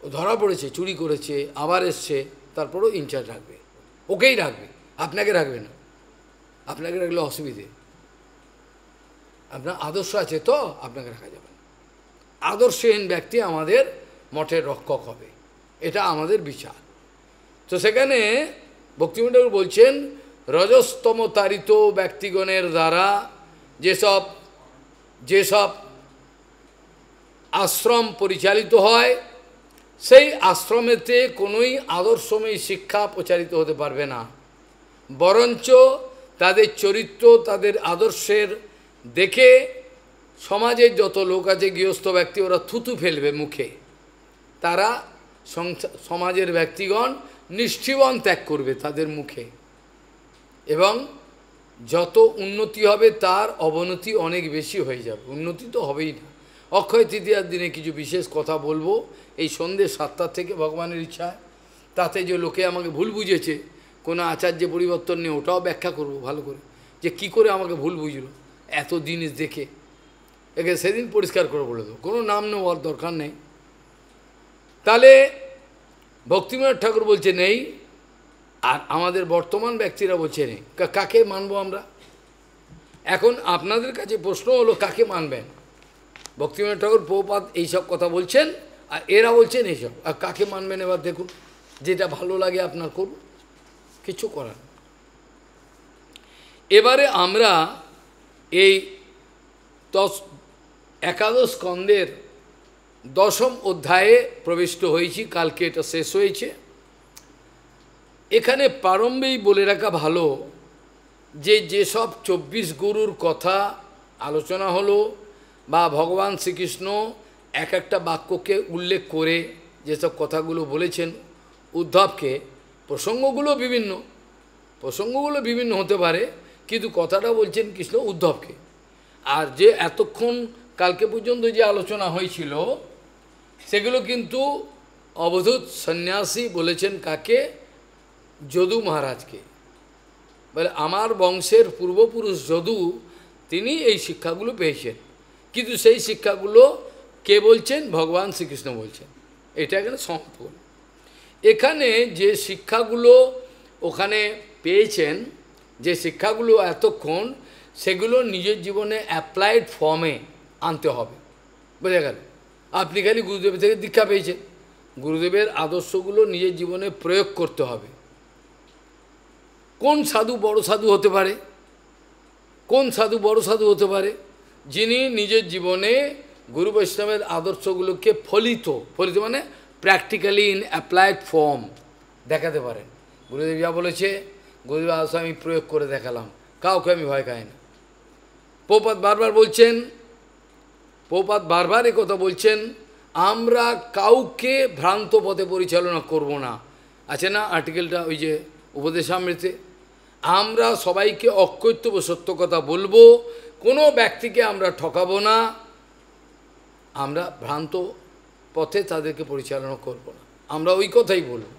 A: ও ধরা পড়েছে, চুরি করেছে, আবার এসছে, তারপরেও ইনচার্জ রাখবে, ওকেই রাখবে, আপনাকে রাখবে না। আপনাকে রাখলে অসুবিধে। আপনার আদর্শ আছে তো আপনাকে রাখা যাবে না। আদর্শহীন ব্যক্তি আমাদের মঠের রক্ষক হবে, এটা আমাদের বিচার। তো সেখানে ভক্তিবিনোদ ঠাকুর বলছেন, রজস্তম তারিত ব্যক্তিগণের দ্বারা যেসব যেসব আশ্রম পরিচালিত হয়, সেই আশ্রমেতে কোনোই আদর্শময়ী শিক্ষা প্রচারিত হতে পারবে না, বরঞ্চ তাদের চরিত্র, তাদের আদর্শের দেখে সমাজের যত লোক আছে, গৃহস্থ ব্যক্তি, ওরা থুতু ফেলবে মুখে। তারা সমাজের ব্যক্তিগণ নিষ্ঠিবন ত্যাগ করবে তাদের মুখে, এবং যত উন্নতি হবে তার অবনতি অনেক বেশি হয়ে যাবে, উন্নতি তো হবেই না। অক্ষয় তৃতীয়ার দিনে কিছু বিশেষ কথা বলবো, এই সন্ধ্যে 7টার থেকে ভগবানের ইচ্ছায়। তাতে যে লোকে আমাকে ভুল বুঝেছে, কোনো আচার্য পরিবর্তন নেই, ওটাও ব্যাখ্যা করব ভালো করে, যে কি করে আমাকে ভুল বুঝলো এত জিনিস দেখে। একে সেদিন পরিষ্কার করে বলে দেবো, কোনো নাম নেওয়ার দরকার নেই। তাহলে ভক্তিবিনোদ ঠাকুর বলছে নেই, আর আমাদের বর্তমান ব্যক্তিরা বলছে নেই। কাকে মানবো আমরা? এখন আপনাদের কাছে প্রশ্ন হলো, কাকে মানবেন? ভক্তিবিনোদ ঠাকুর, প্রভুপাদ এইসব কথা বলছেন, আর এরা বলছেন এইসব, আর কাকে মানবেন এবার দেখুন। যেটা ভালো লাগে আপনার করুন, কিছু করার। এবারে আমরা এই একাদশ স্কন্ধের 10ম অধ্যায়ে প্রবিষ্ট হয়েছি, কালকে এটা শেষ হয়েছে। এখানে প্রারম্ভেই বলে রাখা ভালো যে যেসব 24 গুরুর কথা আলোচনা হলো, বা ভগবান শ্রীকৃষ্ণ এক একটা বাক্যকে উল্লেখ করে যেসব কথাগুলো বলেছেন উদ্ধবকে, প্রসঙ্গগুলো বিভিন্ন হতে পারে, কিন্তু কথাটা বলছেন কৃষ্ণ উদ্ধবকে। আর যে এতক্ষণ কালকে পর্যন্ত যে আলোচনা হয়েছিল সেগুলো কিন্তু অবধূত সন্ন্যাসী বলেছেন কাকে? যদু মহারাজকে। বলে আমার বংশের পূর্বপুরুষ যদু, তিনি এই শিক্ষাগুলো পেয়েছেন, কিন্তু সেই শিক্ষাগুলো কে বলছেন? ভগবান শ্রীকৃষ্ণ বলছেন। এটা এখানে সম্পূর্ণ। এখানে যে শিক্ষাগুলো ওখানে পেয়েছেন, যে শিক্ষাগুলো এতক্ষণ, সেগুলো নিজের জীবনে অ্যাপ্লাইড ফর্মে আনতে হবে। বোঝা গেল? আপনি খালি গুরুদেবের থেকে দীক্ষা পেয়েছেন, গুরুদেবের আদর্শগুলো নিজের জীবনে প্রয়োগ করতে হবে। কোন সাধু বড় সাধু হতে পারে? কোন সাধু বড় সাধু হতে পারে? যিনি নিজের জীবনে গুরু বৈষ্ণবের আদর্শগুলোকে ফলিত মানে প্র্যাকটিক্যালি ইন অ্যাপ্লাইড ফর্ম দেখাতে পারেন। গুরুদেব যা বলেছে, গুরুদেব আদর্শ আমি প্রয়োগ করে দেখালাম, কাউকে আমি ভয় খাই না। প্রভুপাদ বারবার বলছেন, প্রভুপাদ বারবার এ কথা বলছেন, আমরা কাউকে ভ্রান্ত পথে পরিচালনা করব না। আছে না আর্টিকেলটা ওই যে উপদেশামৃতে, আমরা সবাইকে অকৈতব্য সত্য কথা বলবো, কোনো ব্যক্তিকে আমরা ঠকাবো না, আমরা ভ্রান্ত পথে তাদেরকে পরিচালনা করব না। আমরা ওই কথাই বলব,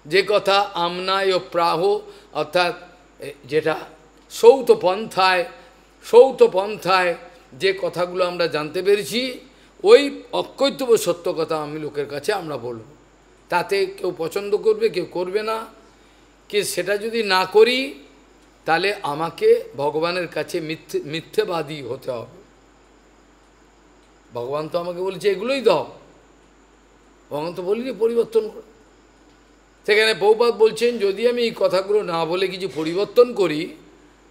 A: যে কথা আমনায় ও প্রাহ, অর্থাৎ যেটা সৌত পন্থায় যে কথাগুলো আমরা জানতে পেরেছি, ওই অকৈতব্য সত্য কথা আমি লোকের কাছে আমরা বলব। তাতে কেউ পছন্দ করবে, কেউ করবে না। কি সেটা যদি না করি, তাহলে আমাকে ভগবানের কাছে মিথ্যেবাদী হতে হবে। ভগবান তো আমাকে বলেছে এগুলোই দাও, ভগবান তো বলিনি পরিবর্তন করো। সেখানে প্রভুপাদ বলছেন, যদি আমি এই কথাগুলো না বলে কিছু পরিবর্তন করি,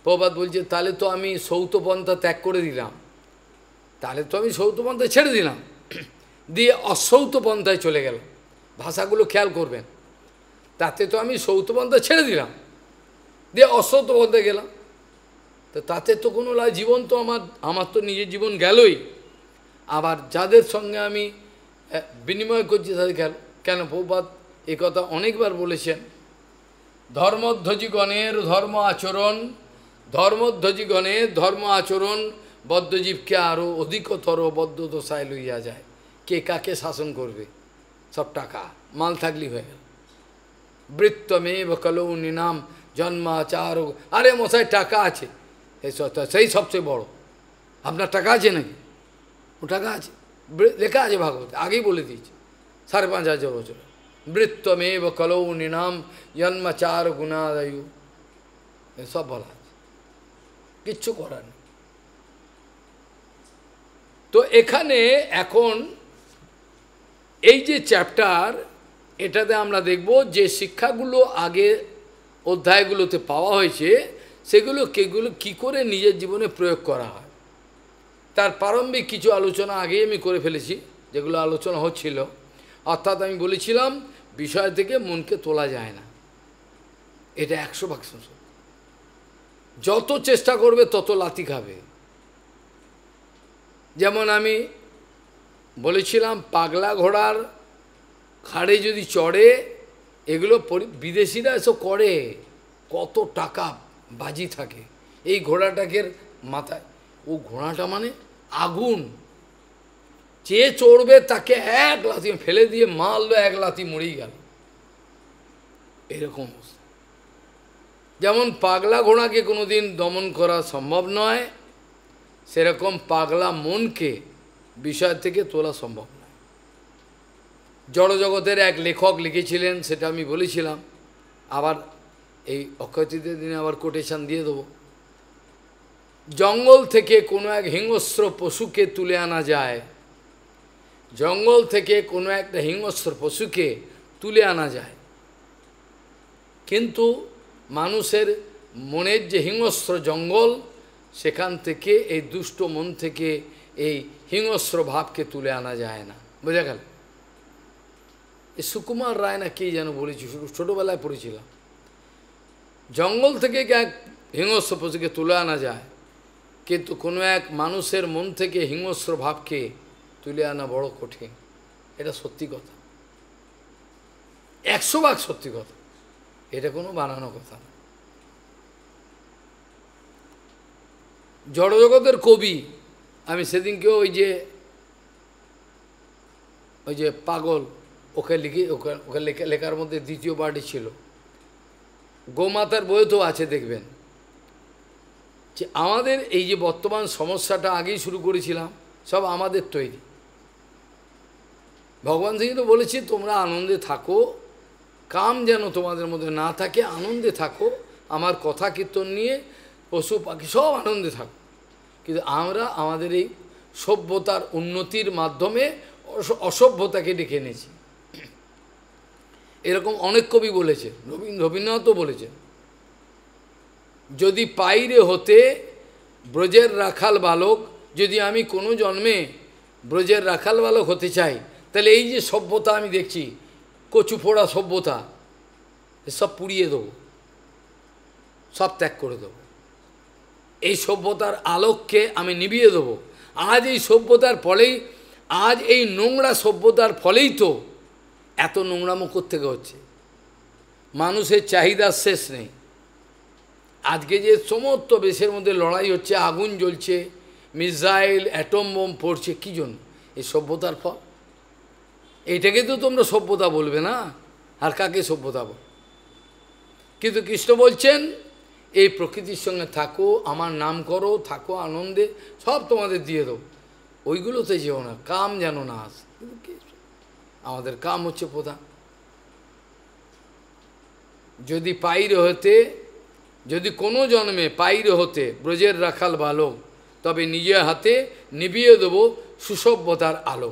A: প্রভুপাদ বলছে তাহলে তো আমি সৌতপন্থা ত্যাগ করে দিলাম, তাহলে তো আমি সৌতপন্থা ছেড়ে দিলাম, দিয়ে অসৌতপন্থায় চলে গেলাম। ভাষাগুলো খেয়াল করবেন, তাতে তো আমি সৌতপন্থা ছেড়ে দিলাম, দিয়ে অসৌতপন্থায় গেলাম, তো তাতে তো কোনো জীবন তো আমার তো নিজের জীবন গেলই, আবার যাদের সঙ্গে আমি বিনিময় করছি তাদের গেল। কেন? প্রভুপাদ এই কথা অনেকবার বলেছেন ধর্মধ্বজীগণের ধর্ম আচরণ বদ্ধজীবকে আরও অধিকতর বদ্ধ দশায় লইয়া যায়। কে কাকে শাসন করবে? সব টাকা মাল থাকলি হয়ে গেল। বৃত্তমেব কলৌ নিনাম জন্মাচার। আরে মশাই টাকা আছে, সেই সবচেয়ে বড়। আপনার টাকা আছে নাকি? ও টাকা আছে, লেখা আছে ভাগবত, আগেই বলে দিয়েছি ৫,৫০০ বছর। বৃত্তমেব কলৌ নিনাম জন্মাচার গুণাদয়ু, এসব বলা আছে, কিচ্ছু করার নেই। তো এখানে এখন এই যে চ্যাপ্টার, এটাতে আমরা দেখব যে শিক্ষাগুলো আগে অধ্যায়গুলোতে পাওয়া হয়েছে, সেগুলো কী করে নিজের জীবনে প্রয়োগ করা হয়। তার প্রারম্ভিক কিছু আলোচনা আগেই আমি করে ফেলেছি, যেগুলো আলোচনা হচ্ছিল। অর্থাৎ আমি বলেছিলাম বিষয় থেকে মনকে তোলা যায় না, এটা ১০০%। যত চেষ্টা করবে তত লাথি খাবে। যেমন আমি বলেছিলাম পাগলা ঘোড়ার ঘাড়ে যদি চড়ে, এগুলো বিদেশিরা এসব করে, কত টাকা বাজি থাকে এই ঘোড়াটাকে মাথায়। ও ঘোড়াটা মানে আগুন, যে চড়বে তাকে এক লাথি ফেলে দিয়ে মারল, এক লাথি মরেই গেল, এরকম অবস্থা। যেমন পাগলা ঘোড়াকে কোনোদিন দমন করা সম্ভব নয়, সেরকম পাগলা মনকে বিষয় থেকে তোলা সম্ভব নয়। জড়জগতের এক লেখক লিখেছিলেন, সেটা আমি বলেছিলাম, আবার এই অক্ষয় তৃতীয়ার দিনে আবার কোটেশন দিয়ে দেবো। জঙ্গল থেকে কোনো এক হিংস্র পশুকে তুলে আনা যায়, জঙ্গল থেকে কোনো একটা হিংস্র পশুকে তুলে আনা যায়, কিন্তু মানুষের মনের যে হিংস্র জঙ্গল, সেখান থেকে এই দুষ্ট মন থেকে এই হিংস্র ভাবকে তুলে আনা যায় না। বোঝা গেল? এই সুকুমার রায় না কে যেন বলেছি, ছোটোবেলায় পড়েছিলাম, জঙ্গল থেকে এক হিংস্র পশুকে তুলে আনা যায়, কিন্তু কোনো এক মানুষের মন থেকে হিংস্র ভাবকে তুলে আনা বড় কঠিন। এটা সত্যি কথা, ১০০ ভাগ সত্যি কথা, এটা কোনো বানানো কথা না। জড়জগতের কবি, আমি সেদিনকেও ওই যে পাগল, ওকে লিখে ওকে লেখার মধ্যে দ্বিতীয় পার্টি ছিল, গোমাতার বইতেও আছে, দেখবেন যে আমাদের এই যে বর্তমান সমস্যাটা আগেই শুরু করেছিলাম, সব আমাদের তৈরি। ভগবান সিং তো বলেছি তোমরা আনন্দে থাকো, কাম যেন তোমাদের মধ্যে না থাকে, আনন্দে থাকো, আমার কথা কীর্তন নিয়ে পশু পাখি সব আনন্দে থাকো। কিন্তু আমরা আমাদের এই সভ্যতার উন্নতির মাধ্যমে অসভ্যতাকে ডেকে এনেছি। এরকম অনেক কবি বলেছে, রবীন্দ্রনাথও বলেছেন, যদি পাইরে হতে ব্রজের রাখাল বালক, যদি আমি কোনো জন্মে ব্রজের রাখাল বালক হতে চাই, তাহলে এই যে সভ্যতা আমি দেখছি, কচু পোড়া সভ্যতা, সব পুড়িয়ে দেবো, সব ত্যাগ করে দেবো। এই সভ্যতার আলোককে আমি নিভিয়ে দেবো। আজ এই সভ্যতার ফলেই, আজ এই নোংরা সভ্যতার ফলেই তো এত নোংরামো কোত্থেকে হচ্ছে। মানুষের চাহিদার শেষ নেই। আজকে যে সমস্ত দেশের মধ্যে লড়াই হচ্ছে, আগুন জ্বলছে, মিসাইল অ্যাটম বোম পড়ছে, কী জন্য? এই সভ্যতার ফল। এইটাকে তো তোমরা সভ্যতা বলবে না, আর কাকে সভ্যতা বল? কিন্তু কৃষ্ণ বলছেন এই প্রকৃতির সঙ্গে থাকো, আমার নাম করো, থাকো আনন্দে, সব তোমাদের দিয়ে দেবো, ওইগুলোতে যেও না, কাম যেন না আসে। আমাদের কাম হচ্ছে প্রধান। যদি পাইরে হতে, যদি কোনো জন্মে পাইরে হতে ব্রজের রাখাল বালক, তবে নিজের হাতে নিভিয়ে দেবো সুসভ্যতার আলো।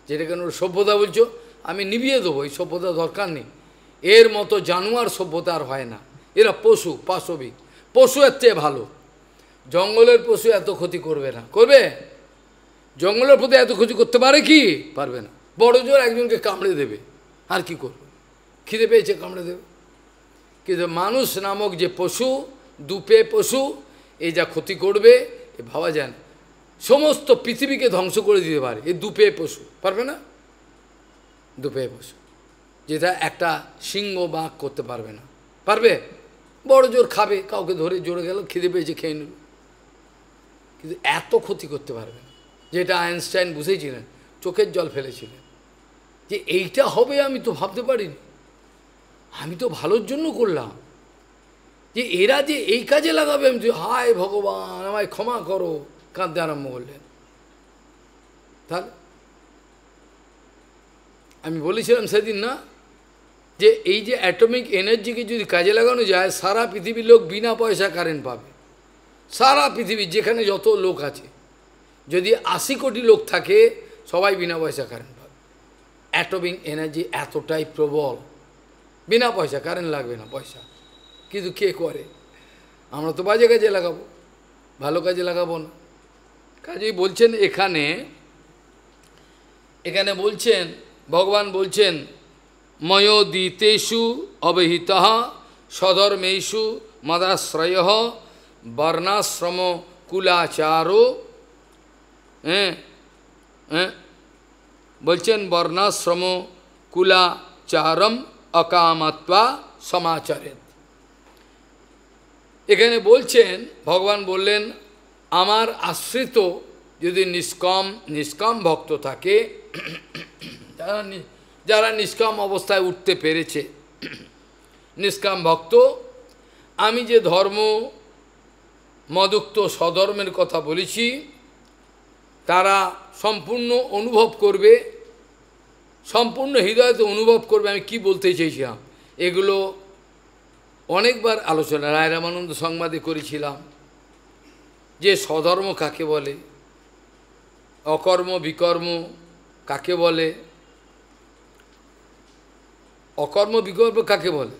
A: যেটা কেন সভ্যতা বলছো, আমি নিভিয়ে দেবো, এই সভ্যতা দরকার নেই। এর মতো জানোয়ার সভ্যতা আর হয় না। এরা পশু, পাশবিক পশু, এর চেয়ে ভালো। জঙ্গলের পশু এত ক্ষতি করবে না, করবে? জঙ্গলের প্রতি এত ক্ষতি করতে পারে কি? পারবে না। বড় জোর একজনকে কামড়ে দেবে, আর কি করবে? খিদে পেয়েছে কামড়ে দেবে। কিন্তু মানুষ নামক যে পশু, দুপে পশু, এই যা ক্ষতি করবে এ ভাবা যায় না। সমস্ত পৃথিবীকে ধ্বংস করে দিতে পারে এই দুপে পশু, পারবে না? দুপে পশু, যেটা একটা সিংহ বাঘ করতে পারবে না। পারবে? বড় জোর খাবে, কাউকে ধরে জোরে গেল, খিদে পেয়েছে খেয়ে নিল, কিন্তু এত ক্ষতি করতে পারবে না। যেটা আইনস্টাইন বুঝেছিলেন, চোখের জল ফেলেছিলেন, যে এইটা হবে আমি তো ভাবতে পারিনি, আমি তো ভালোর জন্য করলাম, যে এরা যে এই কাজে লাগাবে, আমি যে হায় ভগবান আমায় ক্ষমা করো, কাঁদতে আরম্ভ করলেন। তাহলে আমি বলেছিলাম সেদিন না, যে এই যে অ্যাটমিক এনার্জিকে যদি কাজে লাগানো যায়, সারা পৃথিবীর লোক বিনা পয়সা কারেন্ট পাবে। সারা পৃথিবী যেখানে যত লোক আছে, যদি 80 কোটি লোক থাকে, সবাই বিনা পয়সা কারেন্ট পাবে। অ্যাটমিক এনার্জি এতটাই প্রবল, বিনা পয়সা কারেন্ট লাগবে না পয়সা। কিন্তু কে করে? আমরা তো বাজে কাজে লাগাবো, ভালো কাজে লাগাবো না। কাজেই বলছেন এখানে বলছেন, ভগবান বলছেন, ময়োদিতেষু অবহিতঃ স্বধর্মেষু মদাশ্রয়ঃ বর্ণাশ্রম কুলাচারো, বলছেন বর্ণাশ্রম কুলাচারম অকামত্বা সমাচরেত। এখানে বলছেন, ভগবান বললেন, আমার আশ্রিত যদি নিষ্কাম ভক্ত থাকে, যারা নিষ্কাম অবস্থায় উঠতে পেরেছে, নিষ্কাম ভক্ত, আমি যে ধর্ম মদুক্ত স্বধর্মের কথা বলেছি, তারা সম্পূর্ণ অনুভব করবে, সম্পূর্ণ হৃদয়তে অনুভব করবে আমি কি বলতে চেয়েছিলাম। এগুলো অনেকবার আলোচনা রায় রামানন্দ সংবাদে করেছিলাম, যে স্বধর্ম কাকে বলে, অকর্ম বিকর্ম কাকে বলে, অকর্ম বিকর্ম কাকে বলে,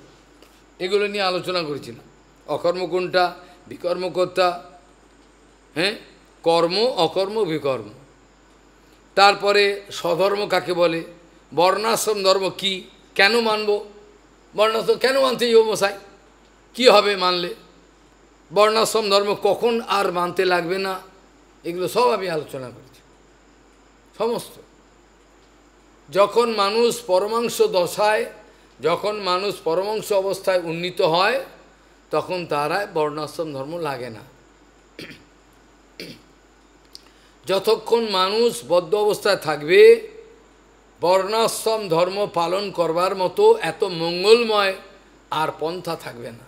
A: এগুলো নিয়ে আলোচনা করেছিলাম। অকর্ম কোনটা, বিকর্ম কোনটা, কর্ম অকর্ম বিকর্ম। তারপরে স্বধর্ম কাকে বলে, বর্ণাশ্রম ধর্ম কি, কেন মানব, বর্ণাশ্রম কেন মানতে যাব মশাই, কী হবে মানলে, বর্ণাশ্রম ধর্ম কখন আর মানতে লাগবে না, এগুলো সব আমি আলোচনা করেছি সমস্ত। যখন মানুষ পরমাংশ দশায়, যখন মানুষ পরমাংশ অবস্থায় উন্নীত হয়, তখন তারা বর্ণাশ্রম ধর্ম লাগে না। যতক্ষণ মানুষ বদ্ধ অবস্থায় থাকবে, বর্ণাশ্রম ধর্ম পালন করবার মতো এত মঙ্গলময় আর পন্থা থাকবে না।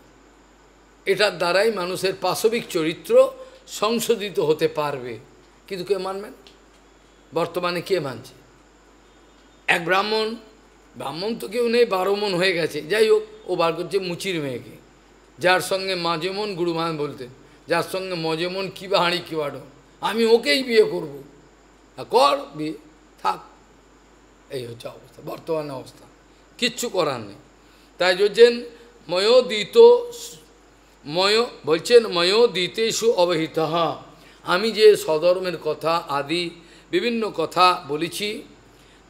A: এটার দ্বারাই মানুষের পাশবিক চরিত্র সংশোধিত হতে পারবে। কিন্তু কে মানবেন? বর্তমানে কে মানছে? এক ব্রাহ্মণ তো কেউ নেই, 12 মন হয়ে গেছে, যাই হোক, ও বার করছে মুচির মেয়েকে, যার সঙ্গে মাঝে মন গুরুমান বলতেন, যার সঙ্গে মজে মন কী বা হাঁড়ি কী বাড়ো, আমি ওকেই বিয়ে করব, কর বিয়ে, থাক। এই হচ্ছে অবস্থা, বর্তমান অবস্থা, কিচ্ছু করার নেই। তাই বলছেন বলছেন ময়োদিতেষু অবহিতঃ, আমি যে স্বধর্মের কথা আদি বিভিন্ন কথা বলেছি,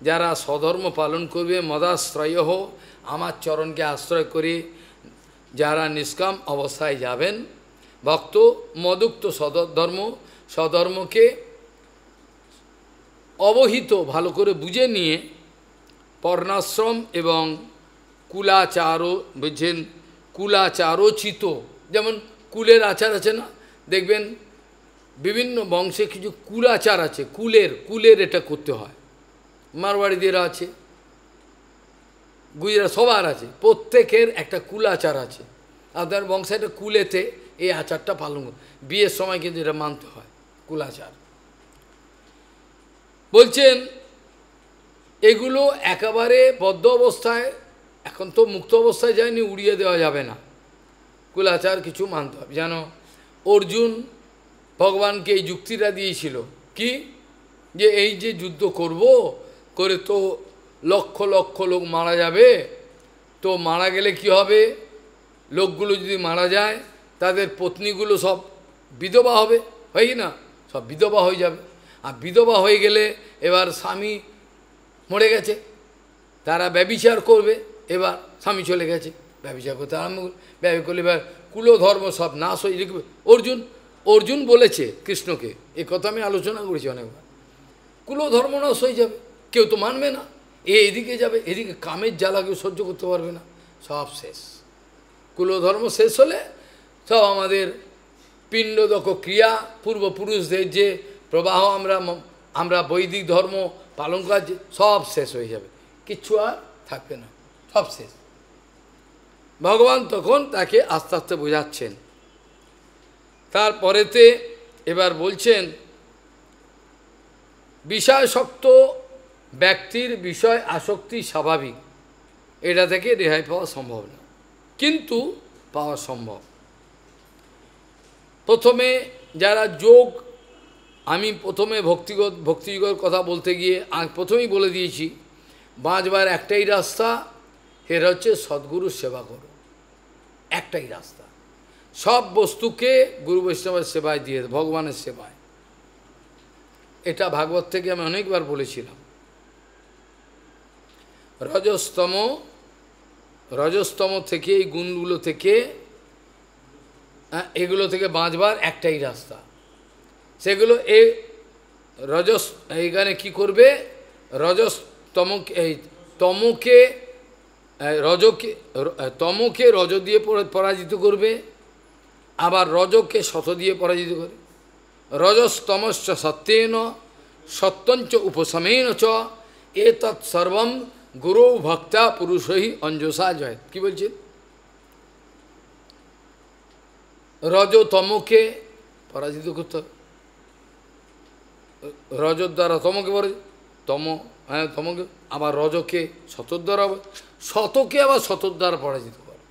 A: যারা স্বধর্ম পালন করবে, মদাশ্রয়ঃ, আমার চরণকে আশ্রয় করে যারা নিষ্কাম অবস্থায় যাবেন, ভক্ত মদুক্ত স্বধর্মকে অবহিত ভালো করে বুঝে নিয়ে, বর্ণাশ্রম এবং কুলাচারও, বুঝছেন, কুলাচারোচিত, যেমন কুলের আচার আছে না, দেখবেন বিভিন্ন বংশে কিছু কুলাচার আছে, কুলের এটা করতে হয়, মারওয়াড়িদের আছে, গুজরাট সবার আছে, প্রত্যেকের একটা কুলাচার আছে। আপনার বংশে একটা কুলেতে এই আচারটা পালন করে, বিয়ের সময় কিন্তু এটা মানতে হয়, কুলাচার। বলছেন এগুলো একেবারে বদ্ধ অবস্থায়, এখন তো মুক্ত অবস্থায় যায়নি, উড়িয়ে দেওয়া যাবে না, কুলাচার কিছু মানতে হবে। যেন অর্জুন ভগবানকে এই যুক্তিটা দিয়েছিল, কি, যে এই যে যুদ্ধ করব করে তো লক্ষ লক্ষ লোক মারা যাবে, তো মারা গেলে কি হবে, লোকগুলো যদি মারা যায়, তাদের পত্নীগুলো সব বিধবা হবে, হয় না, সব বিধবা হয়ে যাবে। আর বিধবা হয়ে গেলে এবার স্বামী মরে গেছে, তারা ব্যভিচার করবে, এবার স্বামী চলে গেছে, ব্যভিচার করতে আরম্ভ ব্যবহার করলে এবার কুলধর্ম সব নাশ হয়ে দেখবে। অর্জুন বলেছে কৃষ্ণকে, এ কথা আমি আলোচনা করেছি অনেকবার, কুলধর্ম নাশ হয়ে যাবে, কেউ তো মানবে না, এদিকে যাবে, এদিকে কামের জ্বালা কেউ সহ্য করতে পারবে না, সব শেষ। কুলধর্ম শেষ হলে সব আমাদের পিণ্ডদক ক্রিয়া পূর্বপুরুষদের যে প্রবাহ আমরা বৈদিক ধর্ম পালন করা সব শেষ হয়ে যাবে, কিচ্ছু আর থাকবে না, সব শেষ। ভগবান তখন তাকে আস্তে আস্তে বোঝাচ্ছেন। তারপরেতে এবার বলছেন বিষয়াসক্ত ব্যক্তির বিষয় আসক্তি স্বাভাবিক, এটা থেকে রেহাই পাওয়া সম্ভব না, কিন্তু পাওয়া সম্ভব। প্রথমে যারা যোগ, আমি প্রথমে ভক্তিযুগের কথা বলতে গিয়ে প্রথমেই বলে দিয়েছি, বাঁচবার একটাই রাস্তা, এর হচ্ছে সদ্গুরুর সেবা করো, একটাই রাস্তা। সব বস্তুকে গুরু বৈষ্ণবের সেবায় দিয়ে, ভগবানের সেবায়। এটা ভাগবত থেকে আমি অনেকবার বলেছিলাম। রজস্তম থেকে, এই গুণগুলো থেকে, এগুলো থেকে বাঁচবার একটাই রাস্তা। সেগুলো এইখানে কি করবে, তমকে রজ দিয়ে পরাজিত করবে, আবার রজকে শত দিয়ে পরাজিত করে। রজস্তমশ্চ সত্যেন সত্যঞ্চ উপশমেন চ এতৎ সর্বম গুরু ভক্তা পুরুষই অঞ্জসা জয়। কি বলছেন? রজ তমকে পরাজিত করতে হবে, রজর দ্বারা তমকে তমকে, আবার রজকে শতর দ্বারা, শতকে আবার শতর দ্বারা পরাজিত করে।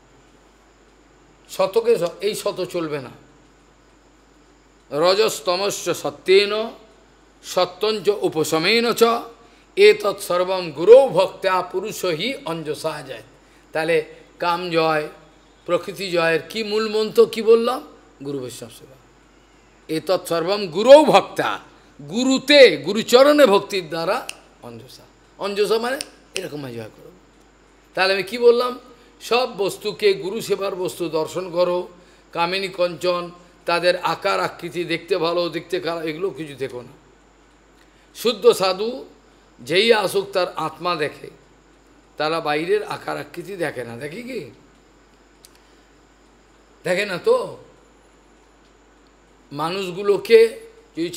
A: শতকে এই শত চলবে না। রজস্তমশ্চ সত্যেন সত্যঞ্চ উপশমেন চ এতৎ সর্বম গুরু ভক্তা পুরুষই অঞ্জসা যায়। তাহলে কাম জয়, প্রকৃতি জয়ের কি মূল মন্ত্র কি বললাম? গুরু বৈষ্ণব সেবা। এতৎ সর্বম গুরু ভক্তা, গুরুতে গুরুচরণে ভক্তির দ্বারা অঞ্জসা। অঞ্জসা মানে এরকম জয় করো। তাহলে আমি কি বললাম? সব বস্তুকে গুরু সেবার বস্তু দর্শন করো। কামিনী কঞ্চন, তাদের আকার আকৃতি, দেখতে ভালো দেখতে খারাপ, এগুলো কিছু দেখো না। শুদ্ধ সাধু যেই আসুক তার আত্মা দেখে, তারা বাইরের আকার আকৃতি দেখে না। দেখে কি? দেখে না তো। মানুষগুলোকে যদি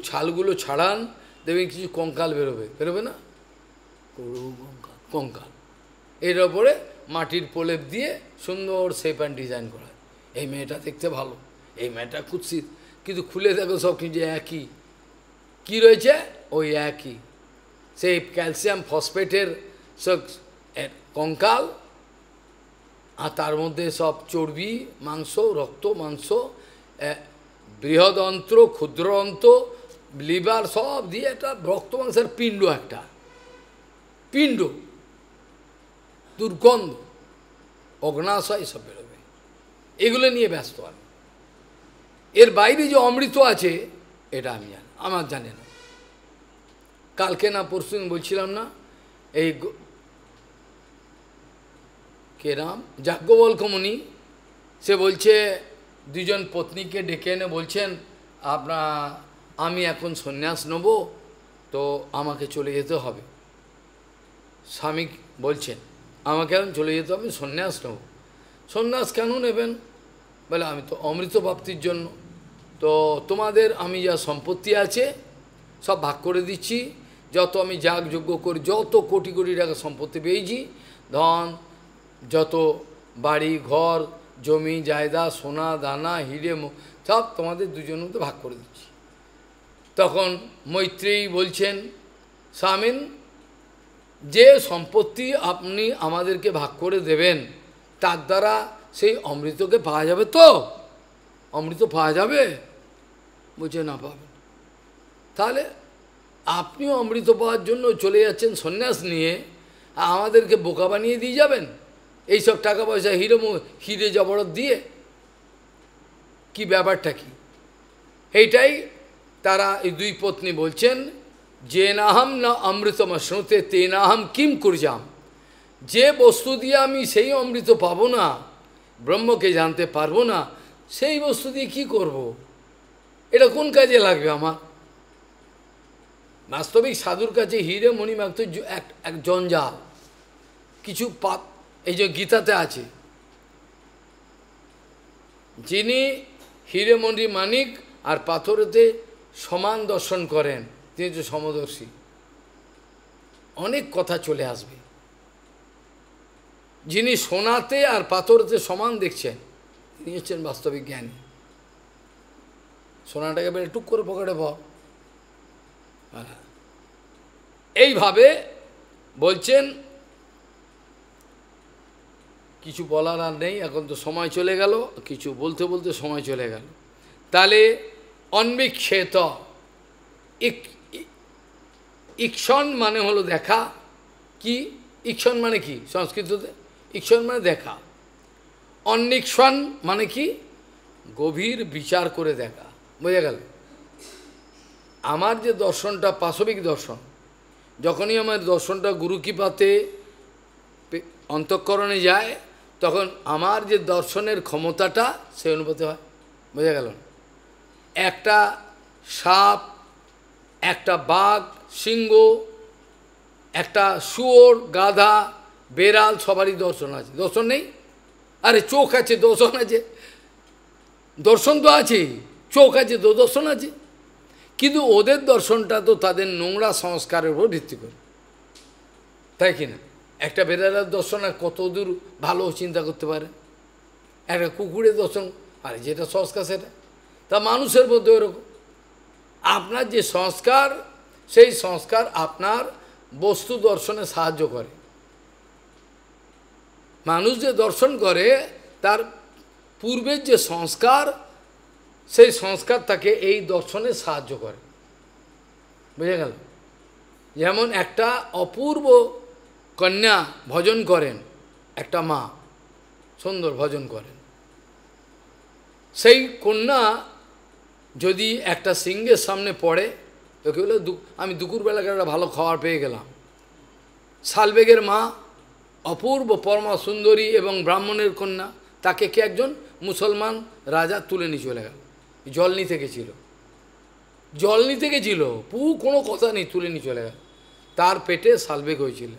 A: ছালগুলো ছাড়ান, দেখবেন কিছু কঙ্কাল বেরোবে না? কঙ্কাল। এর ওপরে মাটির প্রলেপ দিয়ে সুন্দর শেপ অ্যান্ড ডিজাইন করা। এই মেয়েটা দেখতে ভালো, এই মেয়েটা কুৎসিত, কিন্তু খুলে দেখো সব কিছু একই। কি রয়েছে? ওই একই, সেই ক্যালসিয়াম ফসফেটের সব কঙ্কাল, আর তার মধ্যে সব চর্বি, মাংস, রক্ত, মাংস, বৃহৎ অন্ত্র, ক্ষুদ্র অন্ত্র, লিভার, সব দিয়ে একটা রক্ত মাংসের পিণ্ড, একটা পিণ্ড, দুর্গন্ধ, অগ্নাশয় সব বেরোবে। এগুলো নিয়ে ব্যস্ত আমি। এর বাইরে যে অমৃত আছে এটা আমি জানি, আমার জানে না। কালকে না পরশু বলছিলাম না, এই কে নাম, যাজ্ঞবল্ক্য মুনি, সে বলছে দুজন পত্নীকে ডেকে এনে বলছেন, আমি এখন সন্ন্যাস নেব, তো আমাকে চলে যেতে হবে। স্বামী বলছেন আমাকে এখন চলে যেতে হবে, সন্ন্যাস নেব। সন্ন্যাস কেন নেবেন? বলে আমি তো অমৃত প্রাপ্তির জন্য। তো তোমাদের আমি যা সম্পত্তি আছে সব ভাগ করে দিচ্ছি, যত আমি যাগযজ্ঞ করি, যত কোটি কোটি টাকা সম্পত্তি পেয়েছি, ধন, যত বাড়ি ঘর, জমি জায়গা, সোনা দানা, হিরে, সব তোমাদের দুজনের মধ্যে ভাগ করে দিচ্ছি। তখন মৈত্রেয়ী বলছেন, স্বামীন, যে সম্পত্তি আপনি আমাদেরকে ভাগ করে দেবেন, তার দ্বারা সেই অমৃতকে পাওয়া যাবে তো? অমৃত পাওয়া যাবে? বলছে না, পাবেন। তাহলে আপনিও অমৃত পাওয়ার জন্য চলে যাচ্ছেন সন্ন্যাস নিয়ে, আমাদেরকে বোকা বানিয়ে দিয়ে যাবেন এইসব টাকা পয়সা, হিরে জবরত দিয়ে? কি ব্যাপারটা কি? এইটাই তারা এই দুই পত্নী বলছেন, যে নাহম না অমৃতম শ্রুতে তে নাহম কিম কুরজাম। যে বস্তু দিয়ে আমি সেই অমৃত পাবো না, ব্রহ্মকে জানতে পারবো না, সেই বস্তু দিয়ে কী করব? এটা কোন কাজে লাগবে আমার? বাস্তবিক সাধুর কাছে হিরে মণিমাগ তো এক জঞ্জাল, কিছু পাপ। এই যে গীতাতে আছে, যিনি হীরেমণি মানিক আর পাথরেতে সমান দর্শন করেন, তিনি তো সমদর্শী। অনেক কথা চলে আসবে। যিনি সোনাতে আর পাথরেতে সমান দেখছেন, তিনি হচ্ছেন বাস্তবিক জ্ঞানী। সোনাটাকে বেড়ে টুক করে পকেটে ভর। এইভাবে বলছেন। কিছু বলার আর নেই, এখন তো সময় চলে গেল, কিছু বলতে বলতে সময় চলে গেল। তাহলে অন্বিক্ষেত, ইক্ষণ মানে হলো দেখা। কি ইক্ষণ মানে কি সংস্কৃততে? ইক্ষণ মানে দেখা। অন্বিক্ষণ মানে কি? গভীর বিচার করে দেখা। বোঝা গেল? আমার যে দর্শনটা পাশবিক দর্শন, যখনই আমার দর্শনটা গুরুকৃপাতে অন্তঃকরণে যায়, তখন আমার যে দর্শনের ক্ষমতাটা সে অনুভূতি হয়। বোঝা গেল? একটা সাপ, একটা বাঘ, সিংহ, একটা শুয়োর, গাধা, বেড়াল, সবারই দর্শন আছে। দর্শন নেই? আরে চোখ আছে, দর্শন আছে। দর্শন তো আছে, চোখ আছে তো দর্শন আছে। কিন্তু ওদের দর্শনটা তো তাদের নোংরা সংস্কারের উপর ভিত্তি করে, তাই কিনা? একটা বেড়ালের দর্শন আর কত দূর ভালো চিন্তা করতে পারে। একটা কুকুরের দর্শন, আরে যেটা সংস্কার সেটা। তা মানুষের মধ্যে ওরকম আপনার যে সংস্কার, সেই সংস্কার আপনার বস্তু দর্শনে সাহায্য করে। মানুষ যে দর্শন করে তার পূর্বের যে সংস্কার, সেই সংস্কার তাকে এই দর্শনে সাহায্য করে। বুঝে গেল? যেমন একটা অপূর্ব কন্যা ভজন করেন, একটা মা সুন্দর ভজন করেন, সেই কন্যা যদি একটা সিংহের সামনে পড়ে, তোকে বলে আমি দুপুরবেলাকে একটা ভালো খাবার পেয়ে গেলাম। শালবেগের মা অপূর্ব পরমা সুন্দরী এবং ব্রাহ্মণের কন্যা, তাকে কে একজন মুসলমান রাজা তুলে নিয়ে চলে গেল। জল নিতে গেছিল, জল নিতে গেছিল, কোনো কথা নেই, তুলে নিয়ে চলে গেল। তার পেটে শালবেগ হয়েছিল।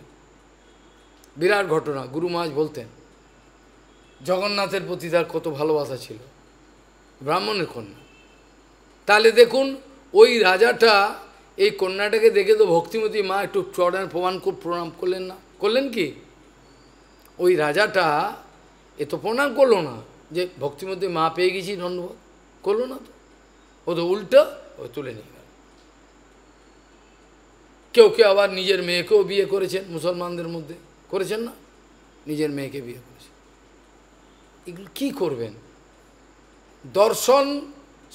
A: বিরাট ঘটনা। গুরু মহারাজ বলতেন জগন্নাথের প্রতি তার কত ভালোবাসা ছিল, ব্রাহ্মণের কন্যা। তাহলে দেখুন ওই রাজাটা এই কন্যাটাকে দেখে তো ভক্তিমতী মা একটু চরণের প্রণাম করলেন না? করলেন কি? ওই রাজাটা এ তো প্রণাম করলো না যে ভক্তিমতী মা পেয়ে গেছি, ধন্যবাদ করলো না তো। ও তো উল্টো ও তুলে নিয়ে গেল। কেউ কেউ আবার নিজের মেয়েকেও বিয়ে করেছেন, মুসলমানদের মধ্যে করেছেন না? নিজের মেয়েকে বিয়ে করেছেন। এগুলো কী করবেন? দর্শন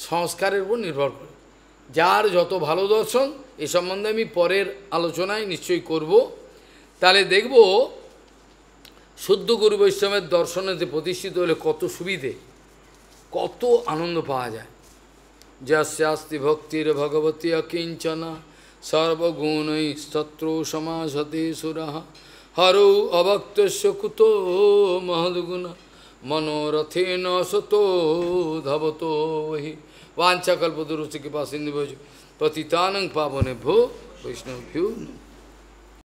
A: সংস্কারের উপর নির্ভর করে। যার যত ভালো দর্শন, এ সম্বন্ধে আমি পরের আলোচনায় নিশ্চয়ই করব। তাহলে দেখব শুদ্ধ গুরু বৈষ্ণবের দর্শনেতে প্রতিষ্ঠিত হলে কত সুবিধে, কত আনন্দ পাওয়া যায়। যস্যাস্তি ভক্তির ভগবতী অকিঞ্চনা সর্বগুণৈ স্তত্র সমাসতে সুরঃ হরৌ অভক্তস্য কুতো মহদ্গুণ মনোরথেন সতো ধবতো বহি। वाञ्छाकल्पतरुश्च कृपा सिन्धुभ्यो पतितानं पावनेभ्यो वैष्णवेभ्यो।